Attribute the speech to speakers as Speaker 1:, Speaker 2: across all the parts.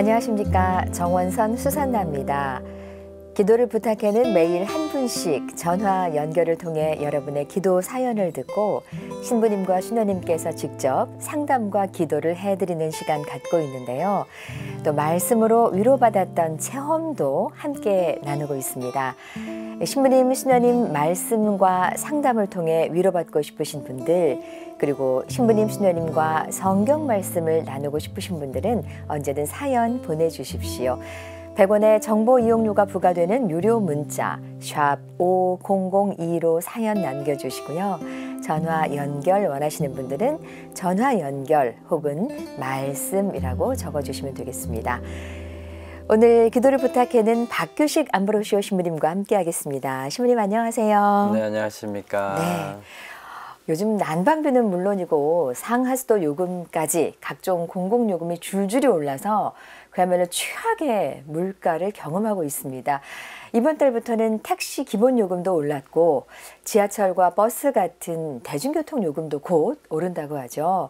Speaker 1: 안녕하십니까. 정원선 수산나입니다. 기도를 부탁해는 매일 한 분씩 전화 연결을 통해 여러분의 기도 사연을 듣고 신부님과 신녀님께서 직접 상담과 기도를 해드리는 시간 갖고 있는데요. 또 말씀으로 위로받았던 체험도 함께 나누고 있습니다. 신부님, 신녀님 말씀과 상담을 통해 위로받고 싶으신 분들, 그리고 신부님, 신녀님과 성경 말씀을 나누고 싶으신 분들은 언제든 사연 보내주십시오. 100원의 정보 이용료가 부과되는 유료 문자 샵 5002로 사연 남겨주시고요. 전화 연결 원하시는 분들은 전화 연결 혹은 말씀이라고 적어주시면 되겠습니다. 오늘 기도를 부탁해는 박규식 안브로시오 신부님과 함께하겠습니다. 신부님 안녕하세요.
Speaker 2: 네, 안녕하십니까.
Speaker 1: 네. 요즘 난방비는 물론이고 상하수도 요금까지 각종 공공요금이 줄줄이 올라서 그야말로 최악의 물가를 경험하고 있습니다. 이번 달부터는 택시 기본요금도 올랐고 지하철과 버스 같은 대중교통 요금도 곧 오른다고 하죠.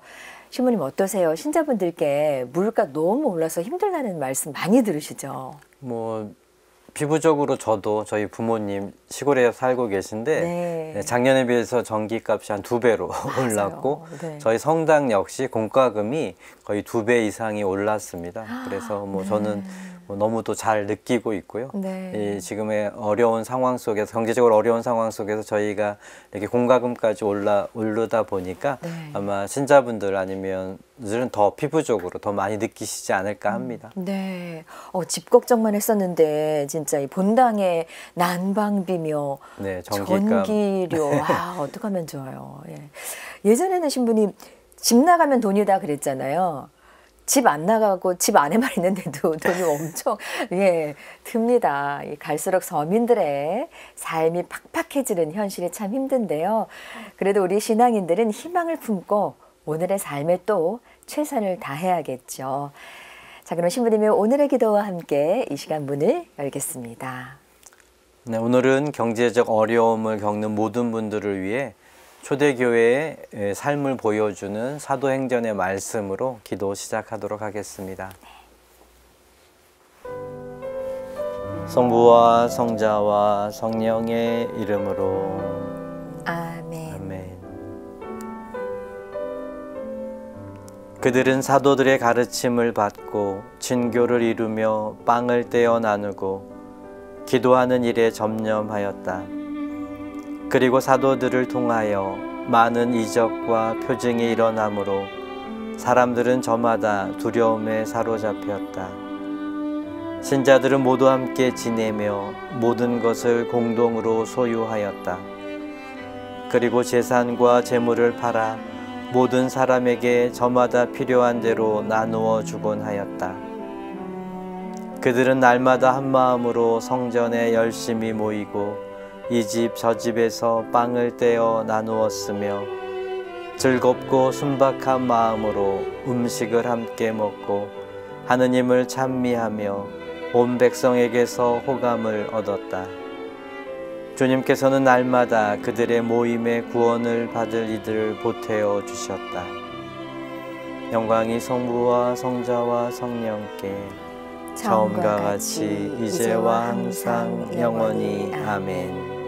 Speaker 1: 신부님 어떠세요? 신자분들께 물가 너무 올라서 힘들다는 말씀 많이 들으시죠?
Speaker 2: 피부적으로 저도 저희 부모님 시골에 살고 계신데 네, 작년에 비해서 전기값이 한 2배로 올랐고 네. 저희 성당 역시 공과금이 거의 2배 이상이 올랐습니다. 그래서 저는 너무도 잘 느끼고 있고요. 네. 이 지금의 어려운 상황 속에서 경제적으로 어려운 상황 속에서 저희가 이렇게 공과금까지 오르다 보니까 네. 아마 신자분들 아니면들은 더 피부적으로 더 많이 느끼시지 않을까 합니다.
Speaker 1: 네, 집 걱정만 했었는데 진짜 이 본당의 난방비며
Speaker 2: 네,
Speaker 1: 전기료 어떡하면 좋아요. 예. 예전에는 신부님 집 나가면 돈이다 그랬잖아요. 집 안 나가고 집 안에만 있는데도 돈이 엄청 듭니다. 갈수록 서민들의 삶이 팍팍해지는 현실이 참 힘든데요. 그래도 우리 신앙인들은 희망을 품고 오늘의 삶에 또 최선을 다해야겠죠. 자, 그럼 신부님의 오늘의 기도와 함께 이 시간 문을 열겠습니다.
Speaker 2: 네, 오늘은 경제적 어려움을 겪는 모든 분들을 위해 초대교회의 삶을 보여주는 사도행전의 말씀으로 기도 시작하도록 하겠습니다. 성부와 성자와 성령의 이름으로
Speaker 1: 아멘.
Speaker 2: 아멘. 그들은 사도들의 가르침을 받고 친교를 이루며 빵을 떼어 나누고 기도하는 일에 전념하였다. 그리고 사도들을 통하여 많은 이적과 표징이 일어나므로 사람들은 저마다 두려움에 사로잡혔다. 신자들은 모두 함께 지내며 모든 것을 공동으로 소유하였다. 그리고 재산과 재물을 팔아 모든 사람에게 저마다 필요한 대로 나누어 주곤 하였다. 그들은 날마다 한 마음으로 성전에 열심히 모이고 이 집 저 집에서 빵을 떼어 나누었으며 즐겁고 순박한 마음으로 음식을 함께 먹고 하느님을 찬미하며 온 백성에게서 호감을 얻었다. 주님께서는 날마다 그들의 모임에 구원을 받을 이들을 보태어 주셨다. 영광이 성부와 성자와 성령께 처음과 같이 이제와 항상 영원히 아멘.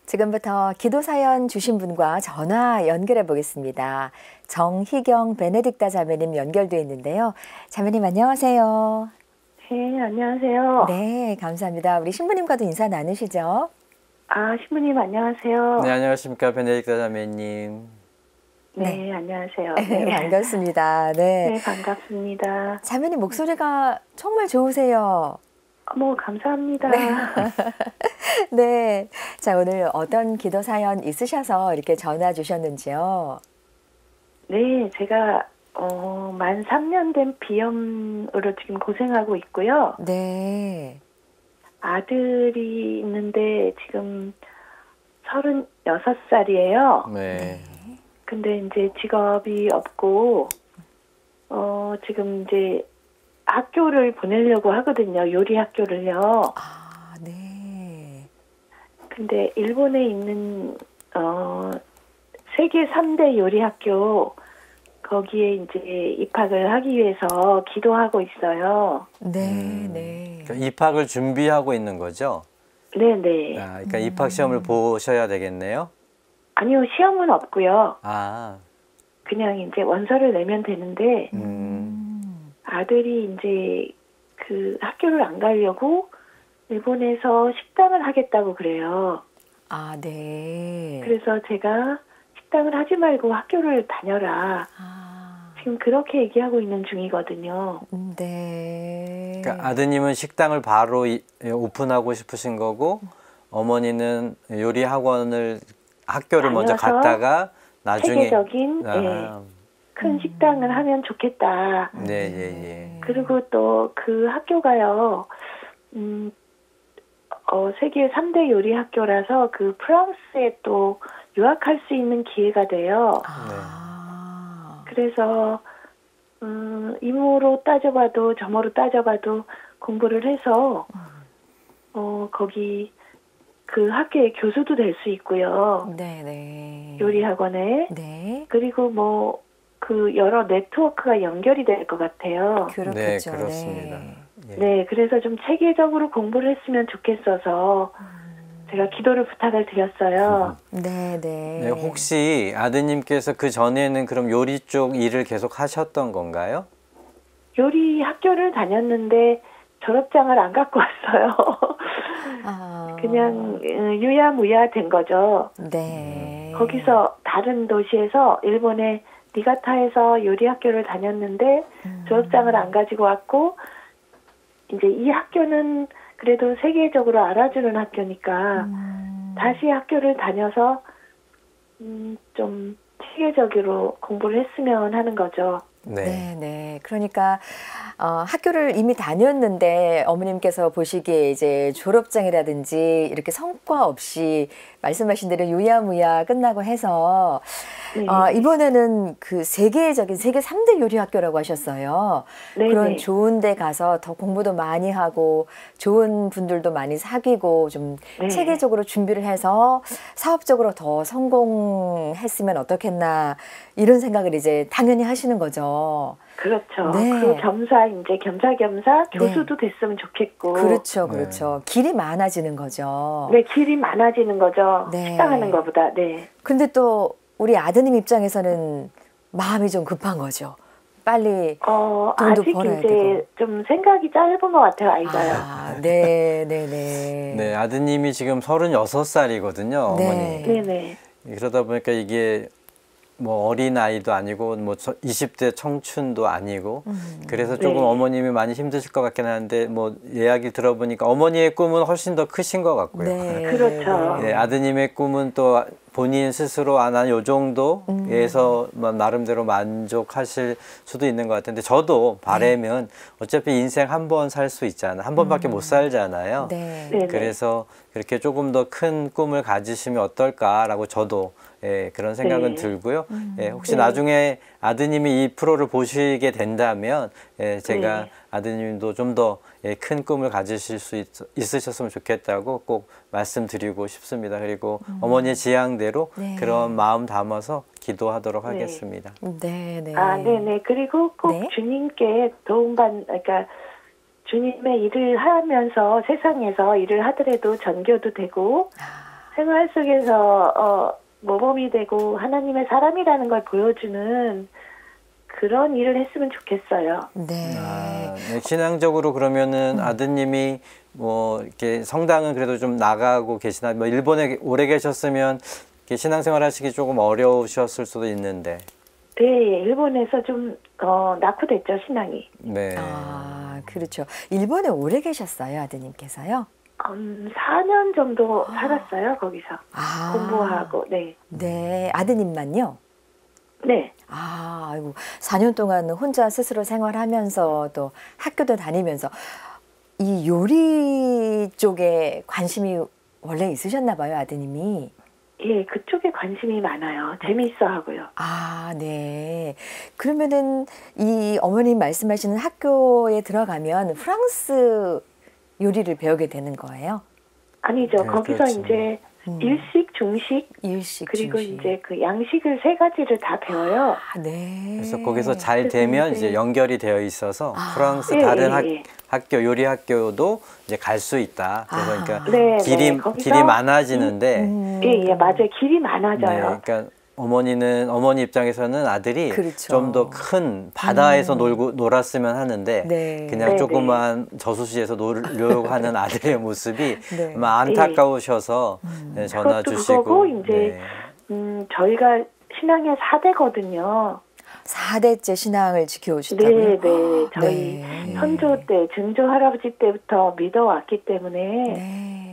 Speaker 1: 지금부터 기도 사연 주신 분과 전화 연결해 보겠습니다. 정희경 베네딕타 자매님 연결되어 있는데요. 자매님 안녕하세요.
Speaker 3: 네, 안녕하세요.
Speaker 1: 네, 감사합니다. 우리 신부님과도 인사 나누시죠?
Speaker 3: 신부님 안녕하세요.
Speaker 2: 네, 안녕하십니까 베네딕타 자매님.
Speaker 3: 네, 안녕하세요.
Speaker 1: 네, 반갑습니다. 네,
Speaker 3: 반갑습니다.
Speaker 1: 자매님 목소리가 정말 좋으세요.
Speaker 3: 감사합니다.
Speaker 1: 네. 네. 자, 오늘 어떤 기도 사연 있으셔서 이렇게 전화 주셨는지요?
Speaker 3: 네, 제가 만 3년 된 비염으로 지금 고생하고 있고요.
Speaker 1: 네.
Speaker 3: 아들이 있는데 지금 36살이에요.
Speaker 2: 네.
Speaker 3: 근데 이제 직업이 없고 지금 이제 학교를 보내려고 하거든요. 요리 학교를요.
Speaker 1: 아, 네.
Speaker 3: 근데 일본에 있는 세계 3대 요리 학교 거기에 이제 입학을 하기 위해서 기도하고 있어요.
Speaker 1: 네, 네.
Speaker 2: 그러니까 입학을 준비하고 있는 거죠?
Speaker 3: 네네.
Speaker 2: 아, 그러니까 입학 시험을 보셔야 되겠네요.
Speaker 3: 아니요, 시험은 없고요.
Speaker 2: 아,
Speaker 3: 그냥 이제 원서를 내면 되는데 아들이 이제 그 학교를 안 가려고 일본에서 식당을 하겠다고 그래요.
Speaker 1: 아, 네.
Speaker 3: 그래서 제가 식당을 하지 말고 학교를 다녀라. 지금 그렇게 얘기하고 있는 중이거든요.
Speaker 1: 네.
Speaker 2: 그러니까 아드님은 식당을 바로 오픈하고 싶으신 거고 어머니는 요리 학원을 학교를 먼저 갔다가 나중에
Speaker 3: 세계적인 큰 식당을 하면 좋겠다.
Speaker 2: 네, 예, 예.
Speaker 3: 그리고 또 그 학교가요. 세계 3대 요리 학교라서 그 프랑스에 또 유학할 수 있는 기회가 돼요. 그래서 이모로 따져봐도 저모로 따져봐도 공부를 해서 거기 그 학교의 교수도 될 수 있고요.
Speaker 1: 네네.
Speaker 3: 요리 학원에.
Speaker 1: 네.
Speaker 3: 그리고 뭐 그 여러 네트워크가 연결이 될 것 같아요.
Speaker 1: 그렇겠죠.
Speaker 2: 네, 그렇습니다.
Speaker 1: 네.
Speaker 2: 예.
Speaker 3: 네, 그래서 좀 체계적으로 공부를 했으면 좋겠어서 제가 기도를 부탁을 드렸어요.
Speaker 1: 네, 네.
Speaker 2: 네, 혹시 아드님께서 그 전에는 그럼 요리 쪽 일을 계속 하셨던 건가요?
Speaker 3: 요리 학교를 다녔는데 졸업장을 안 갖고 왔어요. 그냥 유야무야 된 거죠.
Speaker 1: 네.
Speaker 3: 거기서 다른 도시에서 일본의 니가타에서 요리 학교를 다녔는데 졸업장을 안 가지고 왔고 이제 이 학교는 그래도 세계적으로 알아주는 학교니까 다시 학교를 다녀서 좀 체계적으로 공부를 했으면 하는 거죠.
Speaker 1: 네, 네. 그러니까 학교를 이미 다녔는데 어머님께서 보시기에 이제 졸업장이라든지 이렇게 성과 없이 말씀하신 대로 유야무야 끝나고 해서
Speaker 3: 네.
Speaker 1: 이번에는 그 세계적인 세계 3대 요리 학교라고 하셨어요.
Speaker 3: 네,
Speaker 1: 그런
Speaker 3: 네.
Speaker 1: 좋은 데 가서 더 공부도 많이 하고 좋은 분들도 많이 사귀고 좀
Speaker 3: 네.
Speaker 1: 체계적으로 준비를 해서 사업적으로 더 성공했으면 어떻겠나 이런 생각을 이제 당연히 하시는 거죠.
Speaker 3: 그렇죠.
Speaker 1: 네.
Speaker 3: 그 겸사겸사 교수도 됐으면 좋겠고.
Speaker 1: 그렇죠, 그렇죠. 길이 많아지는 거죠.
Speaker 3: 네, 길이 많아지는 거죠.
Speaker 1: 네.
Speaker 3: 식당하는 것보다. 네.
Speaker 1: 근데 또 우리 아드님 입장에서는 마음이 좀 급한 거죠. 빨리 돈도
Speaker 3: 아직
Speaker 1: 벌어야
Speaker 3: 이제
Speaker 1: 되고.
Speaker 3: 좀 생각이 짧은 것 같아요, 아이가요.
Speaker 1: 네, 네, 네.
Speaker 2: 네, 아드님이 지금 36살이거든요,
Speaker 1: 네.
Speaker 2: 어머니.
Speaker 3: 네네.
Speaker 2: 그러다 보니까 이게 뭐 어린 아이도 아니고 뭐 20대 청춘도 아니고 그래서 조금
Speaker 3: 네.
Speaker 2: 어머님이 많이 힘드실 것 같긴 한데 뭐 이야기 들어보니까 어머니의 꿈은 훨씬 더 크신 것 같고요.
Speaker 1: 네.
Speaker 3: 그렇죠.
Speaker 2: 네, 아드님의 꿈은 또 본인 스스로 난 요 정도에서 나름대로 만족하실 수도 있는 것 같은데 저도 바라면 어차피 인생 한 번 살 수 있잖아요. 한 번밖에 못 살잖아요.
Speaker 1: 네.
Speaker 3: 네네.
Speaker 2: 그래서 그렇게 조금 더 큰 꿈을 가지시면 어떨까라고 저도 그런 생각은
Speaker 3: 네.
Speaker 2: 들고요. 혹시
Speaker 3: 네.
Speaker 2: 나중에 아드님이 이 프로를 보시게 된다면 제가
Speaker 3: 네.
Speaker 2: 아드님도 좀 더 큰 꿈을 가지실 수 있으셨으면 좋겠다고 꼭 말씀드리고 싶습니다. 그리고 어머니의 지향대로
Speaker 1: 네.
Speaker 2: 그런 마음 담아서 기도하도록
Speaker 3: 네.
Speaker 2: 하겠습니다.
Speaker 1: 네, 네.
Speaker 3: 네네. 그리고 꼭
Speaker 1: 네.
Speaker 3: 주님께 그러니까 주님의 일을 하면서 세상에서 일을 하더라도 전교도 되고 생활 속에서 모범이 되고 하나님의 사람이라는 걸 보여주는 그런 일을 했으면 좋겠어요.
Speaker 1: 네.
Speaker 2: 네, 신앙적으로 그러면은 아드님이 뭐 이렇게 성당은 그래도 좀 나가고 계시나 뭐 일본에 오래 계셨으면 이렇게 신앙생활 하시기 조금 어려우셨을 수도 있는데.
Speaker 3: 네, 일본에서 좀 낙후됐죠, 신앙이.
Speaker 2: 네.
Speaker 1: 그렇죠. 일본에 오래 계셨어요, 아드님께서요?
Speaker 3: 4년 정도 살았어요, 거기서. 공부하고, 네.
Speaker 1: 네, 아드님만요?
Speaker 3: 네.
Speaker 1: 아이고, 4년 동안 혼자 스스로 생활하면서 또 학교도 다니면서 이 요리 쪽에 관심이 원래 있으셨나 봐요, 아드님이.
Speaker 3: 예, 그쪽에 관심이 많아요. 재미있어 하고요.
Speaker 1: 아, 네. 그러면은 이 어머님 말씀하시는 학교에 들어가면 프랑스 요리를 배우게 되는 거예요?
Speaker 3: 아니죠.
Speaker 2: 네,
Speaker 3: 거기서
Speaker 2: 그렇죠.
Speaker 3: 이제 일식, 중식, 그리고
Speaker 1: 중식.
Speaker 3: 이제 그 양식을 3가지를 다 배워요.
Speaker 1: 아, 네.
Speaker 2: 그래서 거기서 잘 되면 이제 연결이 되어 있어서 프랑스
Speaker 3: 예,
Speaker 2: 다른
Speaker 3: 예.
Speaker 2: 학교 요리 학교도 이제 갈 수 있다. 그래서 그러니까
Speaker 3: 네,
Speaker 2: 길이
Speaker 3: 거기서
Speaker 2: 길이 많아지는데
Speaker 3: 예, 맞아요. 길이 많아져요.
Speaker 2: 네, 그러니까 어머니 입장에서는 아들이
Speaker 1: 그렇죠.
Speaker 2: 좀 더 큰 바다에서 놀았으면 하는데
Speaker 1: 네.
Speaker 2: 그냥
Speaker 3: 네,
Speaker 2: 조그만 저수지에서 놀려고 하는 아들의 모습이
Speaker 1: 네.
Speaker 2: 아마 안타까우셔서 네, 전화
Speaker 3: 그것도
Speaker 2: 주시고
Speaker 3: 그거고 이제 저희가 신앙의 4대거든요.
Speaker 1: 4대째 신앙을 지켜오시다고요?
Speaker 3: 네, 네. 저희
Speaker 1: 네.
Speaker 3: 선조 때, 증조 할아버지 때부터 믿어왔기 때문에
Speaker 1: 네.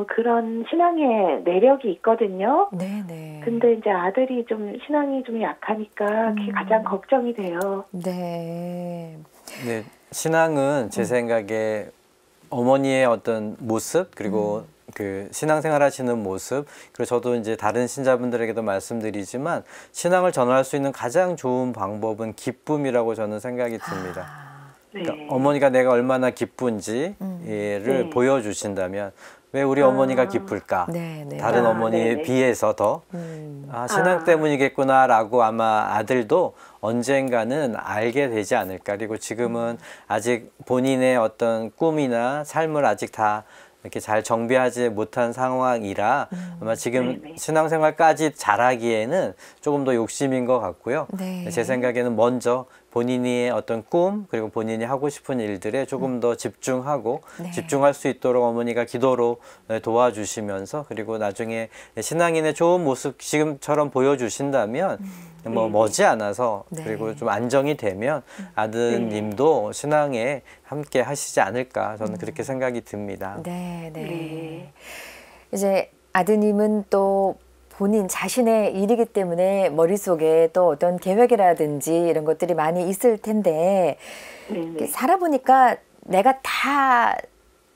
Speaker 3: 그런 신앙의 내력이 있거든요.
Speaker 1: 네, 네.
Speaker 3: 근데 이제 아들이 좀 신앙이 좀 약하니까 그게 가장 걱정이 돼요.
Speaker 1: 네.
Speaker 2: 네, 신앙은 제 생각에 어머니의 어떤 모습 그리고 그 신앙생활 하시는 모습 그리고 저도 이제 다른 신자분들에게도 말씀드리지만 신앙을 전할 수 있는 가장 좋은 방법은 기쁨이라고 저는 생각이 듭니다.
Speaker 3: 네.
Speaker 2: 그러니까 어머니가 내가 얼마나 기쁜지를
Speaker 3: 네.
Speaker 2: 보여주신다면 왜 우리 어머니가 기쁠까?
Speaker 1: 네, 네.
Speaker 2: 다른 어머니에
Speaker 3: 네네.
Speaker 2: 비해서 더 신앙 때문이겠구나라고 아마 아들도 언젠가는 알게 되지 않을까. 그리고 지금은 아직 본인의 어떤 꿈이나 삶을 아직 다 이렇게 잘 정비하지 못한 상황이라 아마 지금
Speaker 3: 네네.
Speaker 2: 신앙생활까지 잘하기에는 조금 더 욕심인 것 같고요.
Speaker 1: 네.
Speaker 2: 제 생각에는 먼저 본인의 어떤 꿈 그리고 본인이 하고 싶은 일들에 조금 더 집중하고
Speaker 1: 네.
Speaker 2: 집중할 수 있도록 어머니가 기도로 도와주시면서 그리고 나중에 신앙인의 좋은 모습 지금처럼 보여주신다면 뭐 머지않아서
Speaker 1: 네.
Speaker 2: 그리고 좀 안정이 되면 아드님도 신앙에 함께 하시지 않을까 저는 그렇게 생각이 듭니다.
Speaker 1: 네, 네.
Speaker 3: 네.
Speaker 1: 이제 아드님은 또 본인 자신의 일이기 때문에 머릿속에 또 어떤 계획이라든지 이런 것들이 많이 있을 텐데
Speaker 3: 네네.
Speaker 1: 살아보니까 내가 다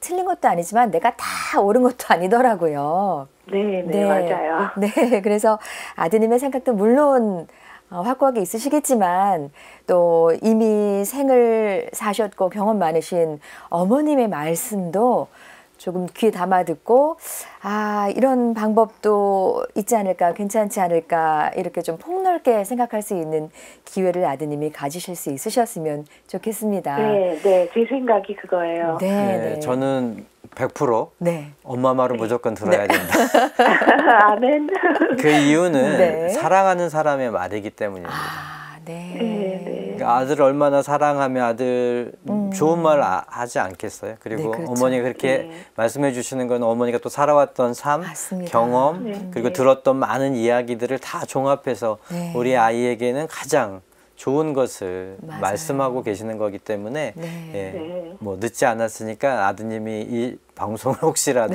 Speaker 1: 틀린 것도 아니지만 내가 다 옳은 것도 아니더라고요.
Speaker 3: 네, 네, 맞아요.
Speaker 1: 네, 그래서 아드님의 생각도 물론 확고하게 있으시겠지만 또 이미 생을 사셨고 경험 많으신 어머님의 말씀도 조금 귀에 담아 듣고 이런 방법도 있지 않을까, 괜찮지 않을까 이렇게 좀 폭넓게 생각할 수 있는 기회를 아드님이 가지실 수 있으셨으면 좋겠습니다.
Speaker 3: 네, 네, 제 생각이 그거예요.
Speaker 1: 네,
Speaker 2: 네,
Speaker 1: 네.
Speaker 2: 저는 100%
Speaker 1: 네.
Speaker 2: 엄마 말을 무조건 들어야 된다.
Speaker 3: 아멘.
Speaker 2: 그 이유는
Speaker 1: 네.
Speaker 2: 사랑하는 사람의 말이기 때문입니다.
Speaker 1: 네.
Speaker 3: 네, 네.
Speaker 2: 그러니까 아들을 얼마나 사랑하면 아들 좋은 말 하지 않겠어요. 그리고
Speaker 1: 네, 그렇죠.
Speaker 2: 어머니가 그렇게 말씀해 주시는 건 어머니가 또 살아왔던 삶,
Speaker 1: 맞습니다.
Speaker 2: 경험,
Speaker 3: 네.
Speaker 2: 그리고
Speaker 3: 네.
Speaker 2: 들었던 많은 이야기들을 다 종합해서
Speaker 1: 네.
Speaker 2: 우리 아이에게는 가장 좋은 것을
Speaker 1: 맞아요.
Speaker 2: 말씀하고 계시는 거기 때문에
Speaker 1: 네.
Speaker 3: 네.
Speaker 2: 뭐 늦지 않았으니까 아드님이 이 방송을 혹시라도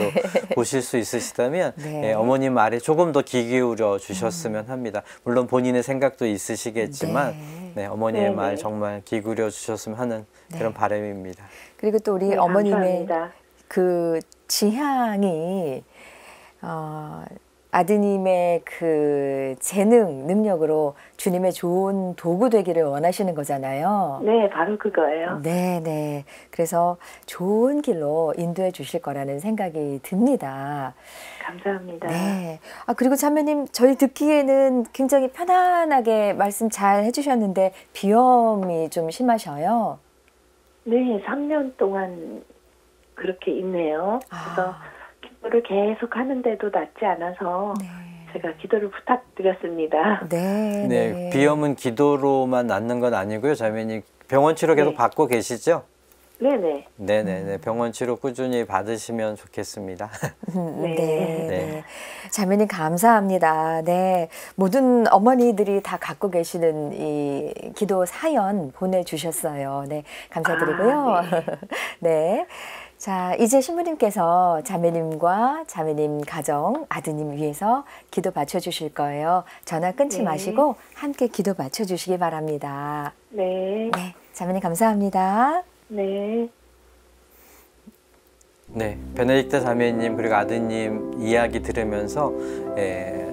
Speaker 2: 보실 수 있으시다면
Speaker 1: 네.
Speaker 2: 어머님 말에 조금 더 귀 기울여 주셨으면 합니다. 물론 본인의 생각도 있으시겠지만
Speaker 1: 네.
Speaker 2: 어머니의
Speaker 3: 네,
Speaker 2: 말
Speaker 3: 네.
Speaker 2: 정말 귀 기울여 주셨으면 하는 그런 바람입니다.
Speaker 1: 그리고 또 우리
Speaker 3: 네,
Speaker 1: 어머님의
Speaker 3: 감사합니다.
Speaker 1: 그 지향이 아드님의 그 재능, 능력으로 주님의 좋은 도구 되기를 원하시는 거잖아요.
Speaker 3: 네, 바로 그거예요.
Speaker 1: 네, 네. 그래서 좋은 길로 인도해 주실 거라는 생각이 듭니다.
Speaker 3: 감사합니다.
Speaker 1: 네. 그리고 자매님, 저희 듣기에는 굉장히 편안하게 말씀 잘 해주셨는데 비염이 좀 심하셔요.
Speaker 3: 네, 3년 동안 그렇게 있네요. 그래서 기도를 계속 하는데도 낫지 않아서
Speaker 1: 네.
Speaker 3: 제가 기도를 부탁드렸습니다.
Speaker 1: 네,
Speaker 2: 네, 비염은 기도로만 낫는 건 아니고요. 자매님 병원 치료 계속
Speaker 3: 네.
Speaker 2: 받고 계시죠?
Speaker 3: 네네.
Speaker 2: 네네네. 병원 치료 꾸준히 받으시면 좋겠습니다.
Speaker 1: 네.
Speaker 3: 네.
Speaker 1: 네. 자매님 감사합니다. 네. 모든 어머니들이 다 갖고 계시는 이 기도 사연 보내주셨어요. 네. 감사드리고요. 네. 자, 이제 신부님께서 자매님과 자매님 가정, 아드님 위해서 기도 받쳐주실 거예요. 전화 끊지
Speaker 3: 네.
Speaker 1: 마시고 함께 기도 받쳐주시기 바랍니다.
Speaker 3: 네.
Speaker 1: 네. 자매님 감사합니다.
Speaker 3: 네.
Speaker 2: 네, 베네딕트 자매님 그리고 아드님 이야기 들으면서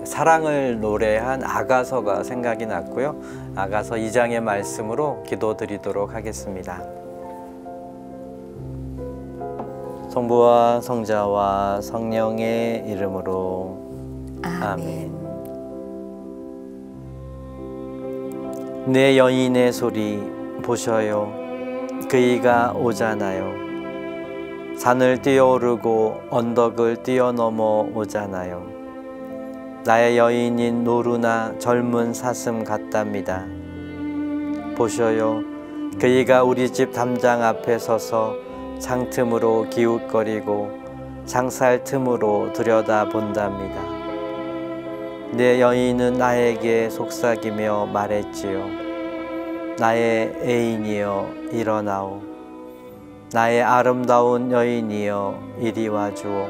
Speaker 2: 사랑을 노래한 아가서가 생각이 났고요. 아가서 2장의 말씀으로 기도드리도록 하겠습니다. 성부와 성자와 성령의 이름으로 아멘. 내 여인의 소리 보셔요. 그이가 오잖아요. 산을 뛰어오르고 언덕을 뛰어넘어 오잖아요. 나의 여인인 노루나 젊은 사슴 같답니다. 보셔요. 그이가 우리 집 담장 앞에 서서 창틈으로 기웃거리고 창살 틈으로 들여다본답니다. 내 여인은 나에게 속삭이며 말했지요. 나의 애인이여 일어나오. 나의 아름다운 여인이여 이리 와주오.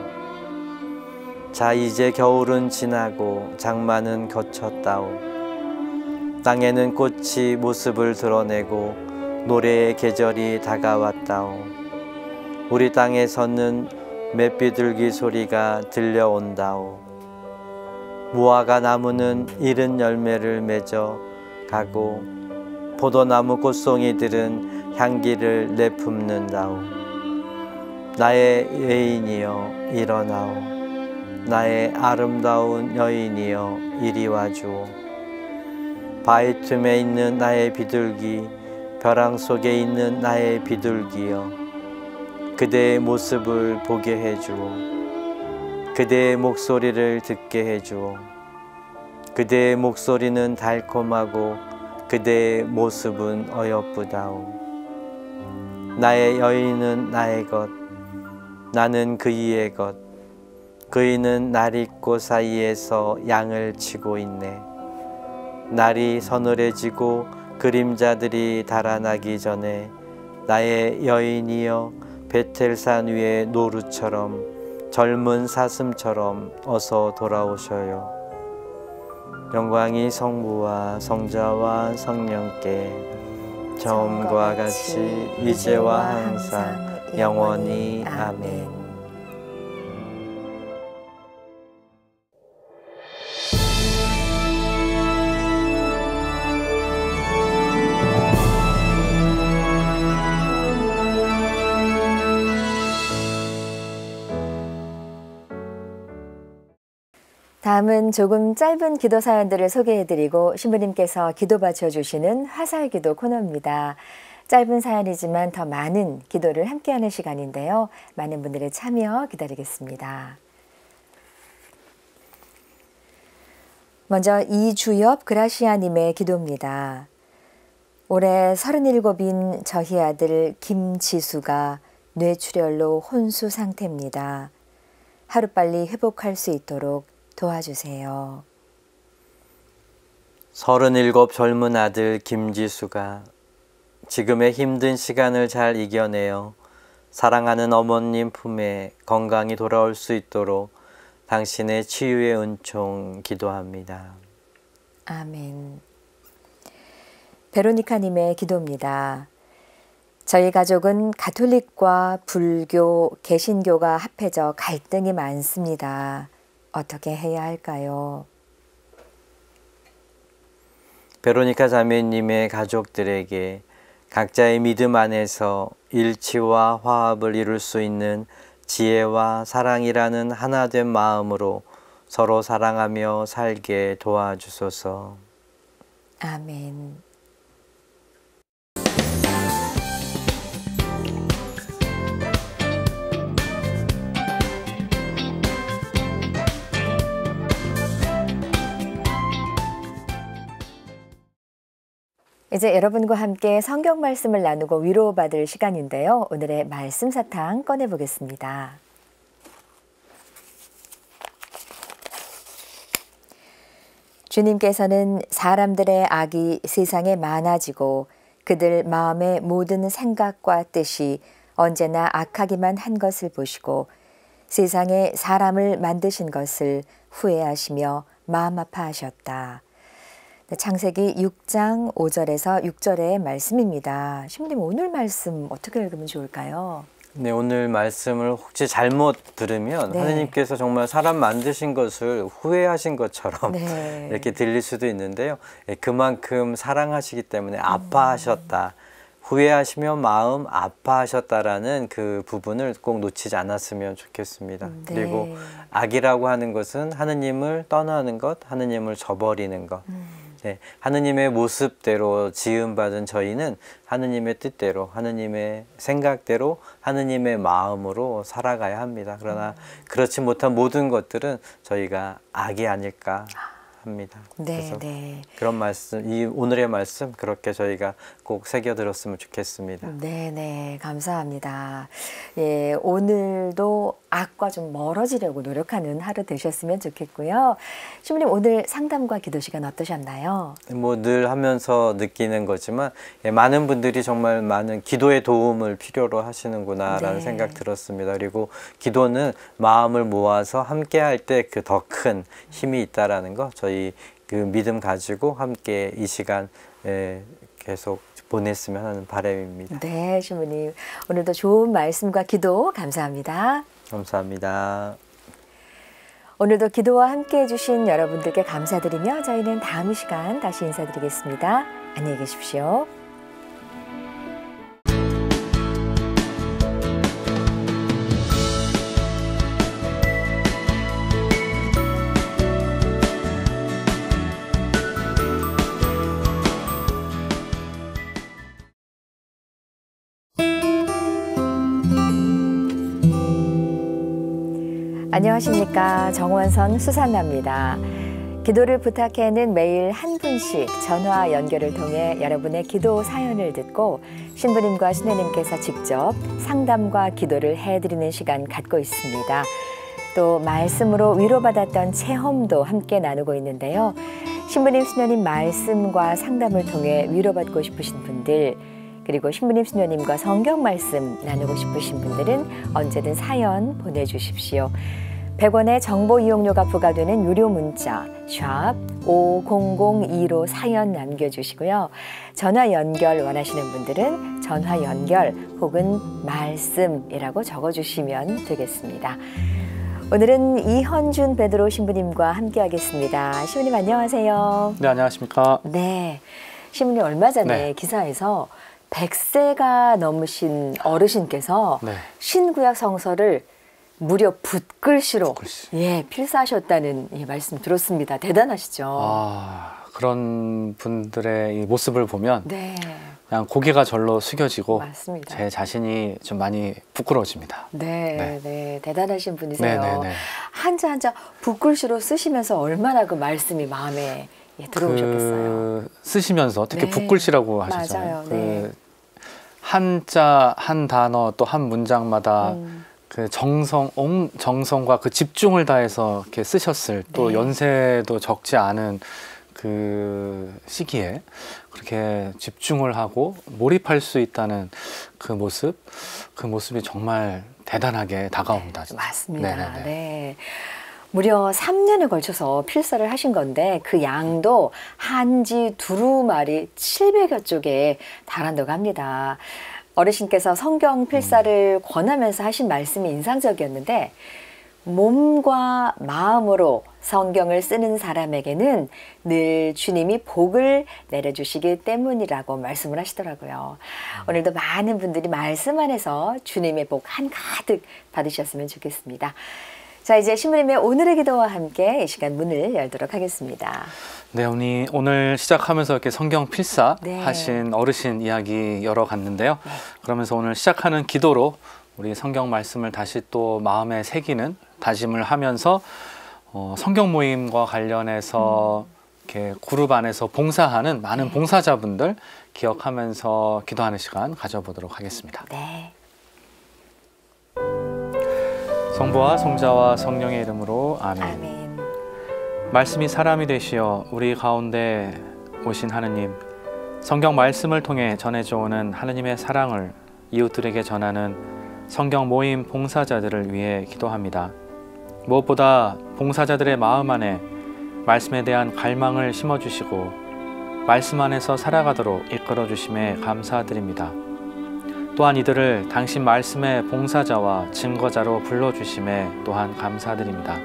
Speaker 2: 자 이제 겨울은 지나고 장마는 거쳤다오. 땅에는 꽃이 모습을 드러내고 노래의 계절이 다가왔다오. 우리 땅에서는 맷비둘기 소리가 들려온다오. 무화과 나무는 이른 열매를 맺어 가고 포도나무 꽃송이들은 향기를 내뿜는다오. 나의 여인이여 일어나오. 나의 아름다운 여인이여 이리 와주오. 바위 틈에 있는 나의 비둘기, 벼랑 속에 있는 나의 비둘기여 그대의 모습을 보게 해주오. 그대의 목소리를 듣게 해주오. 그대의 목소리는 달콤하고 그대의 모습은 어여쁘다오. 나의 여인은 나의 것, 나는 그이의 것. 그이는 날잇꽃 사이에서 양을 치고 있네. 날이 서늘해지고 그림자들이 달아나기 전에 나의 여인이여 베텔산 위의 노루처럼 젊은 사슴처럼 어서 돌아오셔요. 영광이 성부와 성자와 성령께 처음과 같이 이제와 항상 영원히 아멘.
Speaker 1: 다음은 조금 짧은 기도 사연들을 소개해드리고 신부님께서 기도 바쳐주시는 화살기도 코너입니다. 짧은 사연이지만 더 많은 기도를 함께하는 시간인데요. 많은 분들의 참여 기다리겠습니다. 먼저 이주엽 그라시아님의 기도입니다. 올해 37인 저희 아들 김지수가 뇌출혈로 혼수 상태입니다. 하루빨리 회복할 수 있도록 도와주세요.
Speaker 2: 37 젊은 아들 김지수가 지금의 힘든 시간을 잘 이겨내어 사랑하는 어머님 품에 건강히 돌아올 수 있도록 당신의 치유의 은총 기도합니다.
Speaker 1: 아멘. 베로니카님의 기도입니다. 저희 가족은 가톨릭과 불교, 개신교가 합해져 갈등이 많습니다. 어떻게 해야 할까요?
Speaker 2: 베로니카 자매님의 가족들에게 각자의 믿음 안에서 일치와 화합을 이룰 수 있는 지혜와 사랑이라는 하나된 마음으로 서로 사랑하며 살게 도와주소서.
Speaker 1: 아멘. 이제 여러분과 함께 성경 말씀을 나누고 위로받을 시간인데요. 오늘의 말씀 사탕 꺼내보겠습니다. 주님께서는 사람들의 악이 세상에 많아지고 그들 마음의 모든 생각과 뜻이 언제나 악하기만 한 것을 보시고 세상에 사람을 만드신 것을 후회하시며 마음 아파하셨다. 창세기 6장 5절에서 6절의 말씀입니다. 신부님 오늘 말씀 어떻게 읽으면 좋을까요?
Speaker 2: 네, 오늘 말씀을 혹시 잘못 들으면
Speaker 1: 네.
Speaker 2: 하느님께서 정말 사람 만드신 것을 후회하신 것처럼
Speaker 1: 네.
Speaker 2: 이렇게 들릴 수도 있는데요. 그만큼 사랑하시기 때문에 아파하셨다. 후회하시며 마음 아파하셨다라는 그 부분을 꼭 놓치지 않았으면 좋겠습니다.
Speaker 1: 네.
Speaker 2: 그리고 악이라고 하는 것은 하느님을 떠나는 것, 하느님을 저버리는 것. 네, 하느님의 모습대로 지음받은 저희는 하느님의 뜻대로, 하느님의 생각대로, 하느님의 마음으로 살아가야 합니다. 그러나 그렇지 못한 모든 것들은 저희가 악이 아닐까 합니다.
Speaker 1: 네,
Speaker 2: 그래서
Speaker 1: 네.
Speaker 2: 그런 말씀, 이 오늘의 말씀 그렇게 저희가 꼭 새겨들었으면 좋겠습니다.
Speaker 1: 네, 네, 감사합니다. 예, 오늘도 악과 좀 멀어지려고 노력하는 하루 되셨으면 좋겠고요. 신부님, 오늘 상담과 기도 시간 어떠셨나요?
Speaker 2: 뭐 늘 하면서 느끼는 거지만 많은 분들이 정말 많은 기도의 도움을 필요로 하시는구나라는
Speaker 1: 네.
Speaker 2: 생각 들었습니다. 그리고 기도는 마음을 모아서 함께 할 때 그 더 큰 힘이 있다라는 거 저희 그 믿음 가지고 함께 이 시간 계속 보냈으면 하는 바람입니다.
Speaker 1: 네, 신부님. 오늘도 좋은 말씀과 기도 감사합니다.
Speaker 2: 감사합니다.
Speaker 1: 오늘도 기도와 함께 해주신 여러분들께 감사드리며 저희는 다음 시간 다시 인사드리겠습니다. 안녕히 계십시오. 안녕하십니까. 정원선 수산나입니다. 기도를 부탁해는 매일 한 분씩 전화 연결을 통해 여러분의 기도 사연을 듣고 신부님과 신부님께서 직접 상담과 기도를 해드리는 시간 갖고 있습니다. 또 말씀으로 위로받았던 체험도 함께 나누고 있는데요. 신부님, 신부님 말씀과 상담을 통해 위로받고 싶으신 분들, 그리고 신부님, 신부님과 성경 말씀 나누고 싶으신 분들은 언제든 사연 보내주십시오. 100원의 정보 이용료가 부과되는 유료 문자 샵 5002로 사연 남겨주시고요. 전화 연결 원하시는 분들은 전화 연결 혹은 말씀이라고 적어주시면 되겠습니다. 오늘은 이현준 베드로 신부님과 함께하겠습니다. 신부님 안녕하세요.
Speaker 4: 네, 안녕하십니까.
Speaker 1: 네, 신부님 얼마 전에 기사에서 100세가 넘으신 어르신께서 신구약 성서를 무려 붓글씨로 필사하셨다는 말씀 들었습니다. 대단하시죠?
Speaker 4: 아, 그런 분들의 이 모습을 보면 그냥 고개가 절로 숙여지고
Speaker 1: 맞습니다.
Speaker 4: 제 자신이 좀 많이 부끄러워집니다.
Speaker 1: 네, 대단하신 분이세요.
Speaker 4: 네.
Speaker 1: 한자 한자 붓글씨로 쓰시면서 얼마나 그 말씀이 마음에 들어오셨겠어요.
Speaker 4: 쓰시면서 특히 붓글씨라고 하셨잖아요.
Speaker 1: 맞아요.
Speaker 4: 한자 한 단어 또 한 문장마다 그 정성과 그 집중을 다해서 이렇게 쓰셨을 또 연세도 적지 않은 그 시기에 그렇게 집중을 하고 몰입할 수 있다는 그 모습이 정말 대단하게 다가옵니다.
Speaker 1: 맞습니다. 네. 무려 3년에 걸쳐서 필사를 하신 건데 그 양도 한지 두루마리 700여 쪽에 달한다고 합니다. 어르신께서 성경 필사를 권하면서 하신 말씀이 인상적이었는데 몸과 마음으로 성경을 쓰는 사람에게는 늘 주님이 복을 내려주시기 때문이라고 말씀을 하시더라고요. 오늘도 많은 분들이 말씀 안에서 주님의 복 한가득 받으셨으면 좋겠습니다. 자, 이제 신부님의 오늘의 기도와 함께 이 시간 문을 열도록 하겠습니다.
Speaker 4: 네, 오늘 시작하면서 이렇게 성경 필사 하신 어르신 이야기 열어갔는데요. 그러면서 오늘 시작하는 기도로 우리 성경 말씀을 다시 또 마음에 새기는 다짐을 하면서 성경 모임과 관련해서 이렇게 그룹 안에서 봉사하는 많은 봉사자분들 기억하면서 기도하는 시간 가져보도록 하겠습니다.
Speaker 1: 네.
Speaker 4: 성부와 성자와 성령의 이름으로 아멘. 말씀이 사람이 되시어 우리 가운데 오신 하느님, 성경 말씀을 통해 전해져 오는 하느님의 사랑을 이웃들에게 전하는 성경 모임 봉사자들을 위해 기도합니다. 무엇보다 봉사자들의 마음 안에 말씀에 대한 갈망을 심어주시고 말씀 안에서 살아가도록 이끌어 주심에 감사드립니다. 또한 이들을 당신 말씀의 봉사자와 증거자로 불러주심에 또한 감사드립니다.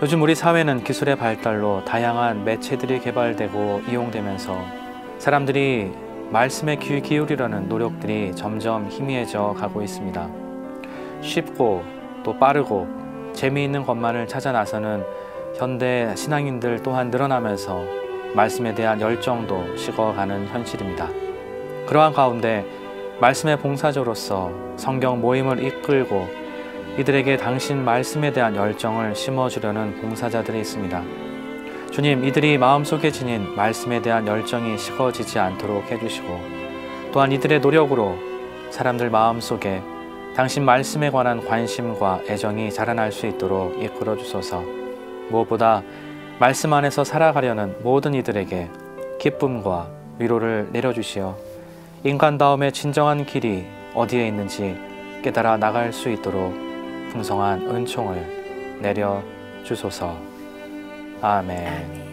Speaker 4: 요즘 우리 사회는 기술의 발달로 다양한 매체들이 개발되고 이용되면서 사람들이 말씀에 귀 기울이려는 노력들이 점점 희미해져 가고 있습니다. 쉽고 또 빠르고 재미있는 것만을 찾아 나서는 현대 신앙인들 또한 늘어나면서 말씀에 대한 열정도 식어가는 현실입니다. 그러한 가운데 말씀의 봉사자로서 성경 모임을 이끌고 이들에게 당신 말씀에 대한 열정을 심어주려는 봉사자들이 있습니다. 주님, 이들이 마음속에 지닌 말씀에 대한 열정이 식어지지 않도록 해주시고 또한 이들의 노력으로 사람들 마음속에 당신 말씀에 관한 관심과 애정이 자라날 수 있도록 이끌어 주소서. 무엇보다 말씀 안에서 살아가려는 모든 이들에게 기쁨과 위로를 내려주시어 인간다움의 진정한 길이 어디에 있는지 깨달아 나갈 수 있도록 풍성한 은총을 내려 주소서. 아멘.
Speaker 1: 아멘.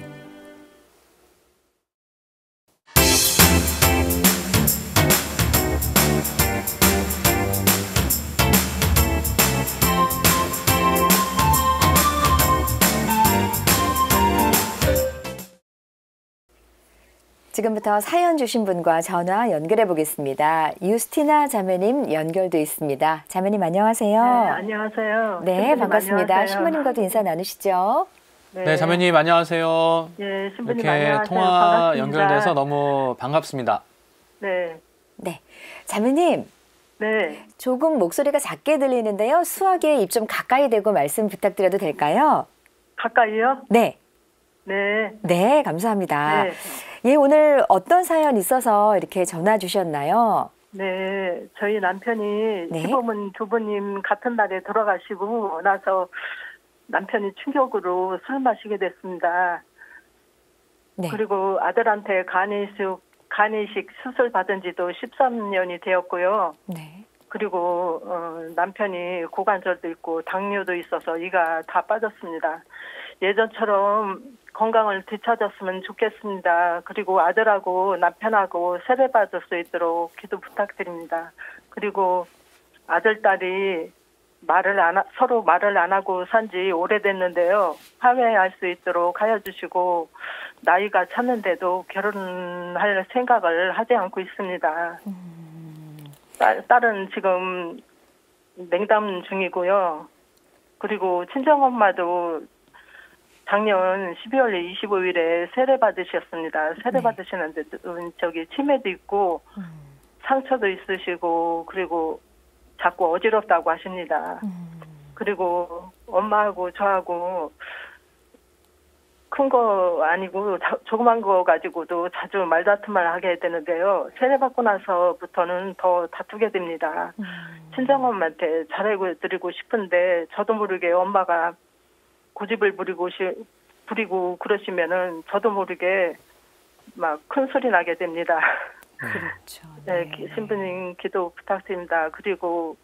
Speaker 1: 지금부터 사연 주신 분과 전화 연결해 보겠습니다. 유스티나 자매님 연결돼 있습니다. 자매님 안녕하세요.
Speaker 5: 네, 안녕하세요.
Speaker 1: 네, 반갑습니다.
Speaker 5: 안녕하세요.
Speaker 1: 신부님과도 인사 나누시죠.
Speaker 4: 네, 자매님 안녕하세요.
Speaker 5: 네, 신부님
Speaker 4: 이렇게
Speaker 5: 안녕하세요.
Speaker 4: 통화
Speaker 5: 반갑습니다.
Speaker 4: 연결돼서 너무 반갑습니다.
Speaker 5: 네,
Speaker 1: 네, 자매님
Speaker 5: 네,
Speaker 1: 조금 목소리가 작게 들리는데요. 수화기에 입 좀 가까이 대고 말씀 부탁드려도 될까요?
Speaker 5: 가까이요?
Speaker 1: 네,
Speaker 5: 네,
Speaker 1: 네, 감사합니다.
Speaker 5: 네,
Speaker 1: 예, 오늘 어떤 사연 있어서 이렇게 전화 주셨나요?
Speaker 5: 네. 저희 남편이
Speaker 1: 네.
Speaker 5: 시부모님 두 분님 같은 날에 돌아가시고 나서 남편이 충격으로 술 마시게 됐습니다.
Speaker 1: 네,
Speaker 5: 그리고 아들한테 간이식 수술 받은 지도 13년이 되었고요.
Speaker 1: 네,
Speaker 5: 그리고 남편이 고관절도 있고 당뇨도 있어서 이가 다 빠졌습니다. 예전처럼 건강을 되찾았으면 좋겠습니다. 그리고 아들하고 남편하고 세례받을 수 있도록 기도 부탁드립니다. 그리고 아들, 딸이 서로 말을 안 하고 산 지 오래됐는데요. 화해할 수 있도록 하여 주시고 나이가 찼는데도 결혼할 생각을 하지 않고 있습니다. 딸은 지금 냉담 중이고요. 그리고 친정엄마도 작년 12월 25일에 세례 받으셨습니다. 세례 받으시는데 치매도 있고 상처도 있으시고 그리고 자꾸 어지럽다고 하십니다. 그리고 엄마하고 저하고 큰 거 아니고 조그만 거 가지고도 자주 말다툼을 하게 되는데요. 세례받고 나서부터는 더 다투게 됩니다. 친정엄마한테 잘해드리고 싶은데 저도 모르게 엄마가 고집을 부리고 그러시면은 저도 모르게 막 큰 소리 나게 됩니다.
Speaker 1: 그렇죠.
Speaker 5: 네, 신부님 기도 부탁드립니다. 그리고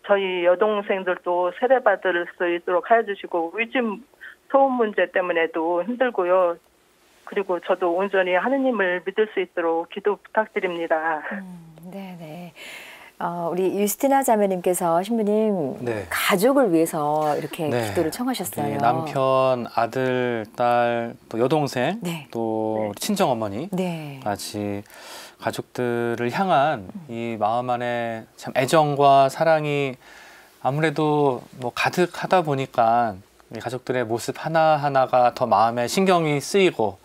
Speaker 5: 저희 여동생들도 세례받을 수 있도록 하여 주시고 요즘 소음 문제 때문에도 힘들고요. 그리고 저도 온전히 하느님을 믿을 수 있도록 기도 부탁드립니다.
Speaker 1: 네네. 우리 유스티나 자매님께서 신부님
Speaker 4: 네.
Speaker 1: 가족을 위해서 이렇게
Speaker 4: 네.
Speaker 1: 기도를 청하셨어요.
Speaker 4: 남편, 아들, 딸, 또 여동생,
Speaker 1: 네.
Speaker 4: 또 친정 어머니
Speaker 1: 네.
Speaker 4: 같이 가족들을 향한 이 마음 안에 참 애정과 사랑이 아무래도 뭐 가득하다 보니까 이 가족들의 모습 하나하나가 더 마음에 신경이 쓰이고